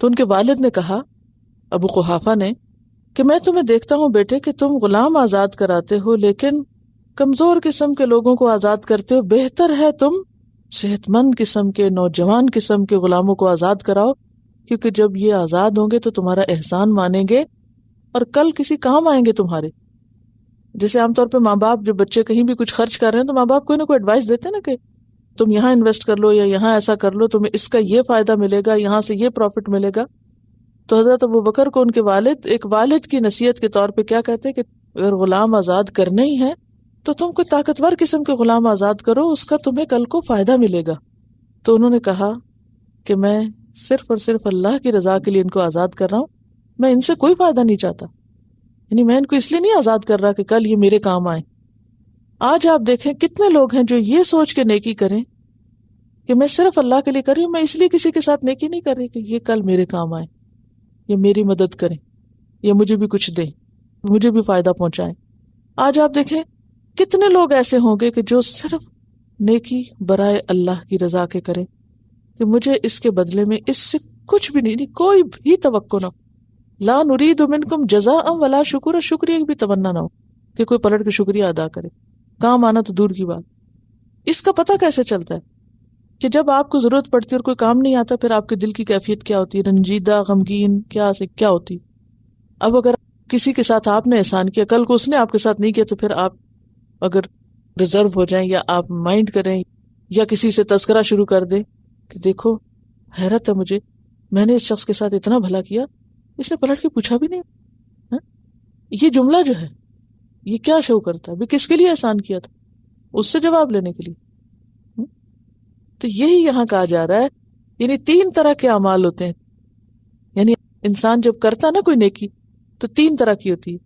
S1: تو ان کے والد نے کہا، ابو قحافہ نے، کہ میں تمہیں دیکھتا ہوں بیٹے کہ تم غلام آزاد کراتے ہو لیکن کمزور قسم کے لوگوں کو آزاد کرتے ہو. بہتر ہے تم صحت مند قسم کے، نوجوان قسم کے غلاموں کو آزاد کراؤ، کیونکہ جب یہ آزاد ہوں گے تو تمہارا احسان مانیں گے اور کل کسی کام آئیں گے تمہارے. جیسے عام طور پہ ماں باپ جب بچے کہیں بھی کچھ خرچ کر رہے ہیں تو ماں باپ کوئی نہ کوئی ایڈوائس دیتے ہیں نا کہ تم یہاں انویسٹ کر لو یا یہاں ایسا کر لو، تمہیں اس کا یہ فائدہ ملے گا، یہاں سے یہ پروفٹ ملے گا. تو حضرت ابوبکر کو ان کے والد ایک والد کی نصیحت کے طور پہ کیا کہتے کہ اگر غلام آزاد کرنے ہی ہیں تو تم کوئی طاقتور قسم کے غلام آزاد کرو، اس کا تمہیں کل کو فائدہ ملے گا. تو انہوں نے کہا کہ میں صرف اور صرف اللہ کی رضا کے لیے ان کو آزاد کر رہا ہوں، میں ان سے کوئی فائدہ نہیں چاہتا. یعنی میں ان کو اس لیے نہیں آزاد کر رہا کہ کل یہ میرے کام آئیں. آج آپ دیکھیں کتنے لوگ ہیں جو یہ سوچ کے نیکی کریں کہ میں صرف اللہ کے لیے کر رہی ہوں، میں اس لیے کسی کے ساتھ نیکی نہیں کر رہی کہ یہ کل میرے کام آئے، یا میری مدد کریں، یا مجھے بھی کچھ دیں، مجھے بھی فائدہ پہنچائیں. آج آپ دیکھیں کتنے لوگ ایسے ہوں گے کہ جو صرف نیکی برائے اللہ کی رضا کے کریں کہ مجھے اس کے بدلے میں اس سے کچھ بھی نہیں، کوئی بھی توقع نہ ہو. لا نرید منکم جزاء ولا شکر، شکریہ کی بھی تمنا نہ ہو کہ کوئی پلٹ کے شکریہ ادا کرے. کام آنا تو دور کی بات. اس کا پتہ کیسے چلتا ہے کہ جب آپ کو ضرورت پڑتی ہے اور کوئی کام نہیں آتا، پھر آپ کے دل کی کیفیت کیا ہوتی ہے؟ رنجیدہ، غمگین، کیا ہوتی. اب اگر کسی کے ساتھ آپ نے احسان کیا، کل کو اس نے آپ کے ساتھ نہیں کیا، تو پھر آپ اگر ریزرو ہو جائیں یا آپ مائنڈ کریں یا کسی سے تذکرہ شروع کر دیں کہ دیکھو حیرت ہے مجھے، میں نے اس شخص کے ساتھ اتنا بھلا کیا، اس نے پلٹ کے پوچھا بھی نہیں. یہ جملہ جو ہے یہ کیا شو کرتا ہے؟ کس کے لیے احسان کیا تھا؟ اس سے جواب لینے کے لیے. تو یہی یہاں کہا جا رہا ہے، یعنی 3 طرح کے اعمال ہوتے ہیں. یعنی انسان جب کرتا نا کوئی نیکی تو 3 طرح کی ہوتی ہے.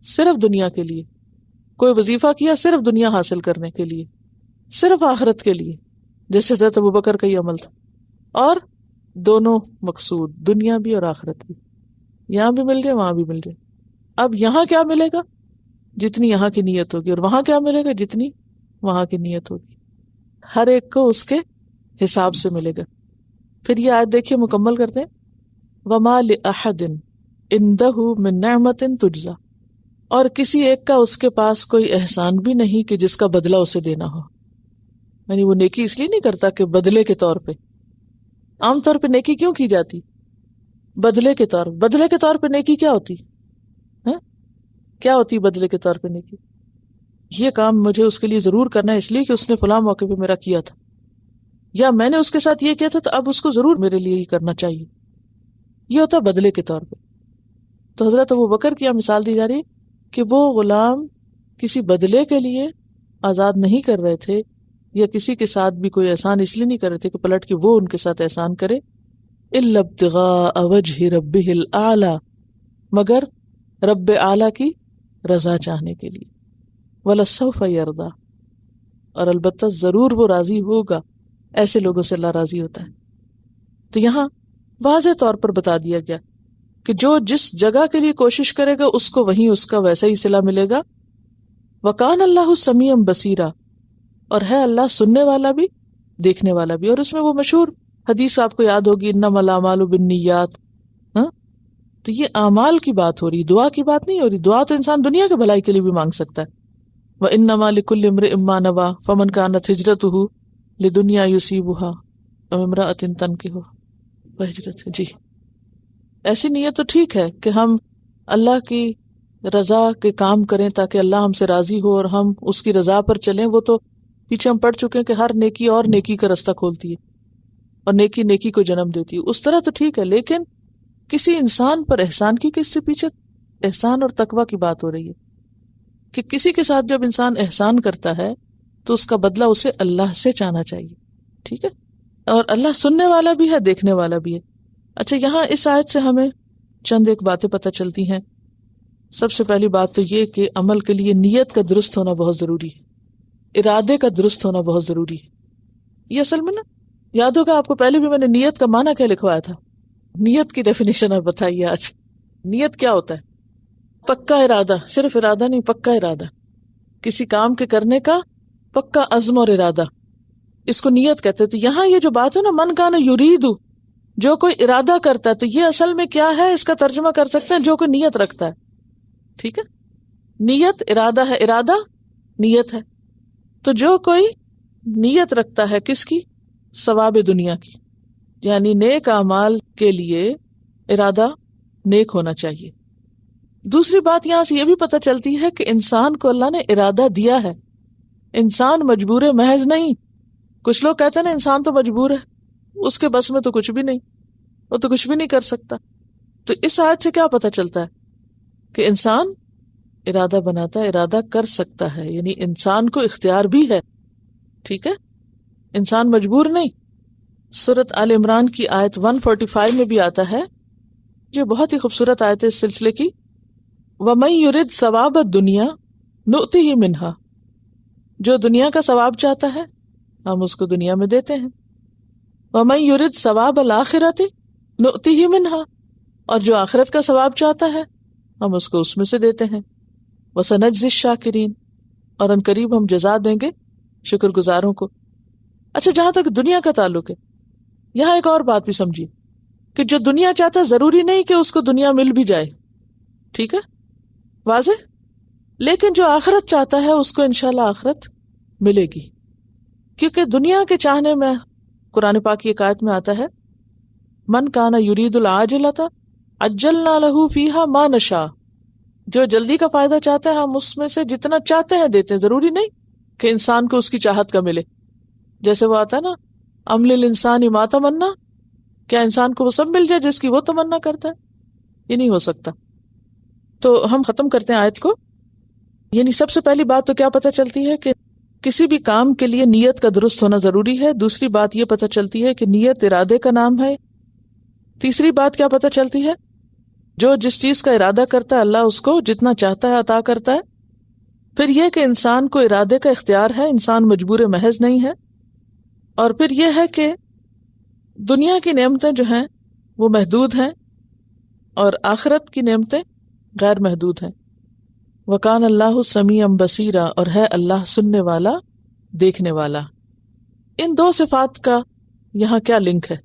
S1: صرف دنیا کے لیے، کوئی وظیفہ کیا صرف دنیا حاصل کرنے کے لیے، صرف آخرت کے لیے، جیسے حضرت ابوبکر کا یہ عمل تھا. اور دونوں مقصود، دنیا بھی اور آخرت بھی، یہاں بھی مل جائے وہاں بھی مل جائے. اب یہاں کیا ملے گا؟ جتنی یہاں کی نیت ہوگی، اور وہاں کیا ملے گا؟ جتنی وہاں کی نیت ہوگی. ہر ایک کو اس کے حساب سے ملے گا. پھر یہ آیت دیکھیے، مکمل کرتے ہیں. وَمَا لِأَحَدٍ عِندَهُ مِن نِعْمَةٍ تُجْزَى، اور کسی ایک کا اس کے پاس کوئی احسان بھی نہیں کہ جس کا بدلہ اسے دینا ہو. یعنی وہ نیکی اس لیے نہیں کرتا کہ بدلے کے طور پہ. عام طور پہ نیکی کیوں کی جاتی؟ بدلے کے طور پہ نیکی کیا ہوتی؟ کیا ہوتی بدلے کے طور پہ نیکی؟ یہ کام مجھے اس کے لیے ضرور کرنا ہے اس لیے کہ اس نے فلاں موقع پہ میرا کیا تھا، یا میں نے اس کے ساتھ یہ کیا تھا تو اب اس کو ضرور میرے لیے یہ کرنا چاہیے. یہ ہوتا بدلے کے طور پہ. تو حضرت ابوبکر کی مثال دی جا رہی ہے کہ وہ غلام کسی بدلے کے لیے آزاد نہیں کر رہے تھے، یا کسی کے ساتھ بھی کوئی احسان اس لیے نہیں کر رہے تھے کہ پلٹ کے وہ ان کے ساتھ احسان کرے. الا ابتغاء وجہ ربہ الاعلی، مگر رب اعلی کی رضا چاہنے کے لیے. وَلَسَوْفَ يَرْضَى، اور البتہ ضرور وہ راضی ہوگا. ایسے لوگوں سے اللہ راضی ہوتا ہے. تو یہاں واضح طور پر بتا دیا گیا کہ جو جس جگہ کے لیے کوشش کرے گا اس کو وہیں اس کا ویسا ہی صلہ ملے گا. وَكَانَ اللَّهُ سَمِيعًا بَصِيرًا، اور ہے اللہ سننے والا بھی دیکھنے والا بھی. اور اس میں وہ مشہور حدیث آپ کو یاد ہوگی، انما الاعمال بالنیات. تو یہ اعمال کی بات ہو رہی، دعا کی بات نہیں ہو رہی. دعا تو انسان دنیا کے بھلائی کے لیے بھی مانگ سکتا ہے. وَإِنَّمَا لِكُلِّ امْرِئٍ مَّا نَوَىٰ فَمَنْ كَانَتْ هِجْرَتُهُ لِدُنْيَا يُصِيبُهَا أَوْ امْرَأَةٍ تَنكِحُهَا فَهِجْرَتُهُ. جی ایسی نیت تو ٹھیک ہے کہ ہم اللہ کی رضا کے کام کریں تاکہ اللہ ہم سے راضی ہو اور ہم اس کی رضا پر چلیں. وہ تو پیچھے ہم پڑھ چکے ہیں کہ ہر نیکی اور نیکی کا رستہ کھولتی ہے اور نیکی نیکی کو جنم دیتی ہے. اس طرح تو ٹھیک ہے، لیکن کسی انسان پر احسان کی، کہ اس سے پیچھے احسان اور تقوی کی بات ہو رہی ہے کہ کسی کے ساتھ جب انسان احسان کرتا ہے تو اس کا بدلہ اسے اللہ سے چاہنا چاہیے. ٹھیک ہے، اور اللہ سننے والا بھی ہے، دیکھنے والا بھی ہے. اچھا، یہاں اس آیت سے ہمیں چند ایک باتیں پتہ چلتی ہیں. سب سے پہلی بات تو یہ کہ عمل کے لیے نیت کا درست ہونا بہت ضروری ہے، ارادے کا درست ہونا بہت ضروری ہے. یہ اصل میں نا یاد ہوگا آپ کو پہلے بھی میں نے نیت کا معنی کیا لکھوایا تھا. نیت کی ڈیفینیشن آپ بتائیے آج. نیت کیا ہوتا ہے؟ پکا ارادہ، صرف ارادہ نہیں، پکا ارادہ، کسی کام کے کرنے کا پکا عزم اور ارادہ، اس کو نیت کہتے ہیں. تو یہاں یہ جو بات ہے نا من کان یرید، جو کوئی ارادہ کرتا ہے، تو یہ اصل میں کیا ہے اس کا ترجمہ کر سکتے ہیں جو کوئی نیت رکھتا ہے. ٹھیک ہے، نیت ارادہ ہے، ارادہ نیت ہے. تو جو کوئی نیت رکھتا ہے کس کی؟ ثواب دنیا کی، یعنی نیک اعمال کے لیے ارادہ نیک ہونا چاہیے. دوسری بات یہاں سے یہ بھی پتہ چلتی ہے کہ انسان کو اللہ نے ارادہ دیا ہے، انسان مجبور محض نہیں. کچھ لوگ کہتے ہیں نا انسان تو مجبور ہے، اس کے بس میں تو کچھ بھی نہیں، وہ تو کچھ بھی نہیں کر سکتا. تو اس آیت سے کیا پتہ چلتا ہے کہ انسان ارادہ بناتا ہے، ارادہ کر سکتا ہے، یعنی انسان کو اختیار بھی ہے. ٹھیک ہے، انسان مجبور نہیں. سورۃ آل عمران کی آیت 145 میں بھی آتا ہے، جو بہت ہی خوبصورت آیت ہے اس سلسلے کی، وَمَن يُرِدْ ثَوَابَ الدُّنْيَا نُؤْتِهِ مِنْهَا، جو دنیا کا ثواب چاہتا ہے ہم اس کو دنیا میں دیتے ہیں. وَمَن يُرِدْ ثَوَابَ الْآخِرَةِ نُؤْتِهِ مِنْهَا، اور جو آخرت کا ثواب چاہتا ہے ہم اس کو اس میں سے دیتے ہیں. وَسَنَجْزِي الشَّاكِرِينَ، اور ان قریب ہم جزا دیں گے شکر گزاروں کو. اچھا، جہاں تک دنیا کا تعلق ہے، یہاں ایک اور بات بھی سمجھیے کہ جو دنیا چاہتا ہے ضروری نہیں کہ اس کو دنیا مل بھی جائے. ٹھیک ہے، واضح. لیکن جو آخرت چاہتا ہے اس کو انشاءاللہ آخرت ملے گی، کیونکہ دنیا کے چاہنے میں قرآن پاک کی ایک آیت میں آتا ہے، من کان یرید العاجلۃ عجلنا لہ فیہا ما نشاء، جو جلدی کا فائدہ چاہتا ہے ہم اس میں سے جتنا چاہتے ہیں دیتے ہیں. ضروری نہیں کہ انسان کو اس کی چاہت کا ملے. جیسے وہ آتا ہے نا، ام للانسان ما تمنا، کیا انسان کو وہ سب مل جائے جس کی وہ تمنا کرتا ہے؟ یہ نہیں ہو سکتا. تو ہم ختم کرتے ہیں آیت کو. یعنی سب سے پہلی بات تو کیا پتہ چلتی ہے کہ کسی بھی کام کے لیے نیت کا درست ہونا ضروری ہے. دوسری بات یہ پتہ چلتی ہے کہ نیت ارادے کا نام ہے. تیسری بات کیا پتہ چلتی ہے؟ جو جس چیز کا ارادہ کرتا ہے اللہ اس کو جتنا چاہتا ہے عطا کرتا ہے. پھر یہ کہ انسان کو ارادے کا اختیار ہے، انسان مجبور محض نہیں ہے. اور پھر یہ ہے کہ دنیا کی نعمتیں جو ہیں وہ محدود ہیں اور آخرت کی نعمتیں غیر محدود ہیں. وَكَانَ اللَّهُ سَمِيعًا بَصِيرًا، اور ہے اللہ سننے والا دیکھنے والا. ان دو صفات کا یہاں کیا لنک ہے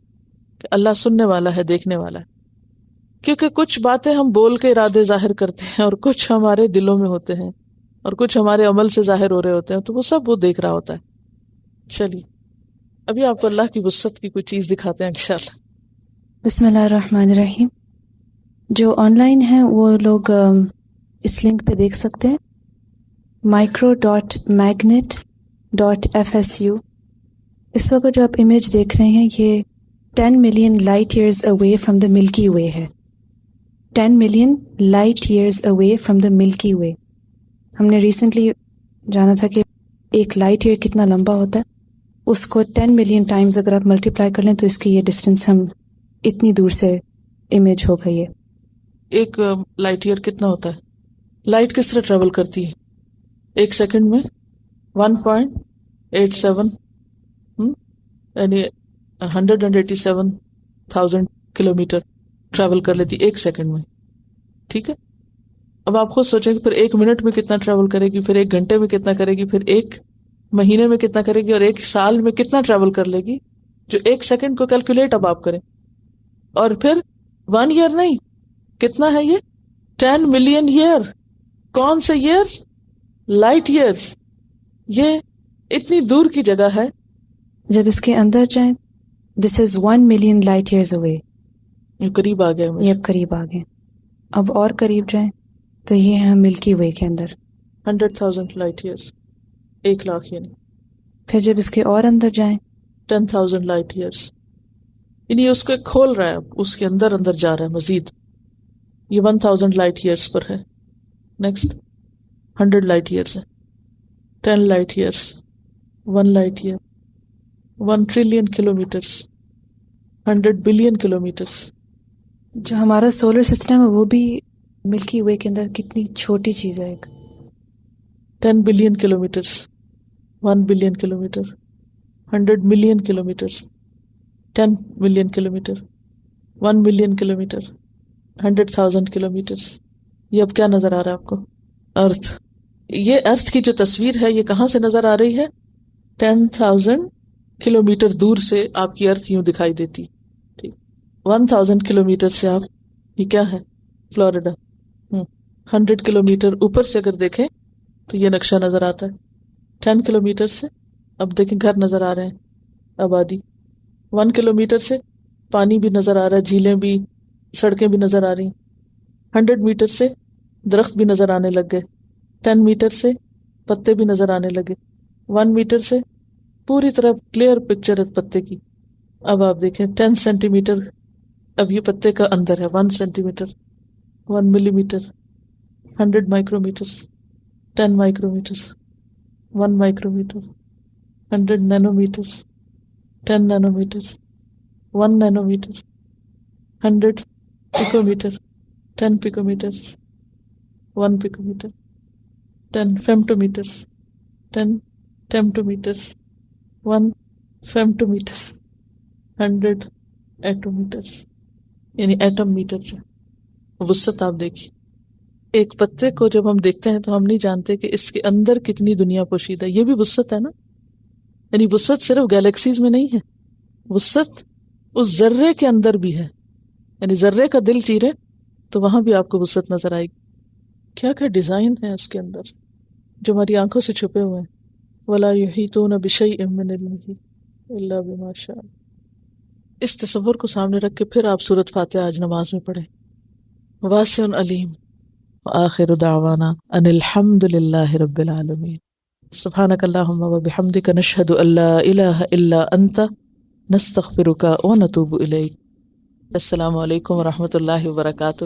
S1: کہ اللہ سننے والا ہے، دیکھنے والا ہے؟ کیونکہ کچھ باتیں ہم بول کے ارادے ظاہر کرتے ہیں اور کچھ ہمارے دلوں میں ہوتے ہیں اور کچھ ہمارے عمل سے ظاہر ہو رہے ہوتے ہیں، تو وہ سب وہ دیکھ رہا ہوتا ہے. چلیے ابھی آپ کو اللہ کی وسعت کی کوئی چیز دکھاتے ہیں انشاءاللہ.
S2: بسم اللہ الرحمن الرحیم. جو آن لائن ہیں وہ لوگ اس لنک پہ دیکھ سکتے ہیں، micro.magnet.fsu. اس وقت جو آپ امیج دیکھ رہے ہیں یہ 10 million light years away from the ملکی وے ہے. 10 million light years away from the ملکی وے. ہم نے ریسنٹلی جانا تھا کہ ایک لائٹ ایئر کتنا لمبا ہوتا ہے، اس کو 10 ملین ٹائمز اگر آپ ملٹیپلائی کر لیں تو اس کی یہ ڈسٹینس ہم اتنی دور سے امیج ہو گئی ہے.
S1: ایک لائٹ ایئر کتنا ہوتا ہے؟ لائٹ کس طرح ٹریول کرتی ہے؟ ایک سیکنڈ میں 1.87 یعنی 187,000 کلومیٹر ٹریول کر لیتی ایک سیکنڈ میں. ٹھیک ہے، اب آپ خود سوچیں کہ پھر ایک منٹ میں کتنا ٹریول کرے گی، پھر ایک گھنٹے میں کتنا کرے گی، پھر ایک مہینے میں کتنا کرے گی، اور ایک سال میں کتنا ٹریول کر لے گی. جو ایک سیکنڈ کو کیلکولیٹ اب آپ کریں. اور پھر 1 ایئر نہیں، کتنا ہے یہ؟ 10 ملین ایئر. کون سے ایئر؟ Light years. یہ اتنی دور کی جگہ ہے.
S2: جب اس کے اندر جائیں دس از 1 ملین لائٹ ایئرز اوے.
S1: یہ قریب آ گئے،
S2: یہ اب قریب آ گئے. اب اور قریب جائیں تو یہ ہے ملکی وے کے اندر
S1: 100,000 لائٹ ایئرز، 1,00,000 یعنی.
S2: پھر جب اس کے اور اندر جائیں
S1: 10,000 لائٹ ایئرز، یعنی اس کو کھول رہا ہے، اس کے اندر اندر جا رہا ہے مزید. یہ 1,000 لائٹ ایئرز پر ہے. نیکسٹ 100 لائٹ ایئرز ہے، 10 light years, 1 light year, 1 trillion kilometres, 100 billion kilometres.
S2: جو ہمارا سولر سسٹم ہے وہ بھی ملکی وے کے اندر کتنی چھوٹی چیز ہے. ایک
S1: 10 billion kilometres, 1 billion kilometre. 100 million kilometre, 10 million kilometre, 1 million kilometre, 100,000 kilometre. یہ اب کیا نظر آ رہا ہے آپ کو؟ ارتھ. یہ ارتھ کی جو تصویر ہے یہ کہاں سے نظر آ رہی ہے؟ 10,000 کلومیٹر دور سے آپ کی ارتھ یوں دکھائی دیتی. ٹھیک. 1,000 کلومیٹر سے آپ، یہ کیا ہے؟ فلوریڈا. 100 کلومیٹر اوپر سے اگر دیکھیں تو یہ نقشہ نظر آتا ہے. 10 کلومیٹر سے اب دیکھیں گھر نظر آ رہے ہیں، آبادی. 1 کلومیٹر سے پانی بھی نظر آ رہا ہے، جھیلیں بھی، سڑکیں بھی نظر آ رہی ہیں. 100 میٹر سے درخت بھی نظر آنے لگ گئے. 10 میٹر سے پتے بھی نظر آنے لگے. 1 میٹر سے پوری طرح کلیئر پکچر ہے پتے کی. اب آپ دیکھیں 10 سینٹی میٹر، اب یہ پتے کا اندر ہے. 1 centi metre, 1 millimetre, 100 micrometre, 10 micrometre, 1 micrometre, 100 nanometre, 10 nanometre, 1 nanometre, 100 picometre, 10 picometre, 1 picometre, 10 femtometre, 10 femtometre, 1 femtometre, 100 attometre, یعنی atom metre. جو وسعت آپ دیکھیے. ایک پتے کو جب ہم دیکھتے ہیں تو ہم نہیں جانتے کہ اس کے اندر کتنی دنیا پوشیدہ ہے. یہ بھی وسعت ہے نا. یعنی وسعت صرف گیلیکسیز میں نہیں ہے، وسعت اس ذرے کے اندر بھی ہے. یعنی ذرے کا دل چیرے تو وہاں بھی آپ کو وسعت نظر آئے گی. کیا کیا ڈیزائن ہے اس کے اندر جو ہماری آنکھوں سے چھپے ہوئے ہیں. وَلَا يُحِيطُونَ بِشَيْءٍ مِّنْ عِلْمِهِ إِلَّا بِمَا شَاءَ. اس تصور کو سامنے رکھ کے پھر آپ سورۃ فاتحہ آج نماز میں پڑھیں. واسع علیم. وآخر دعوانا ان الحمد للہ رب العالمین. سبحانک اللہم وبحمدک نشہد ان لا الہ الا انت نستغفرک ونتوب الیک. السلام علیکم ورحمۃ اللہ وبرکاتہ.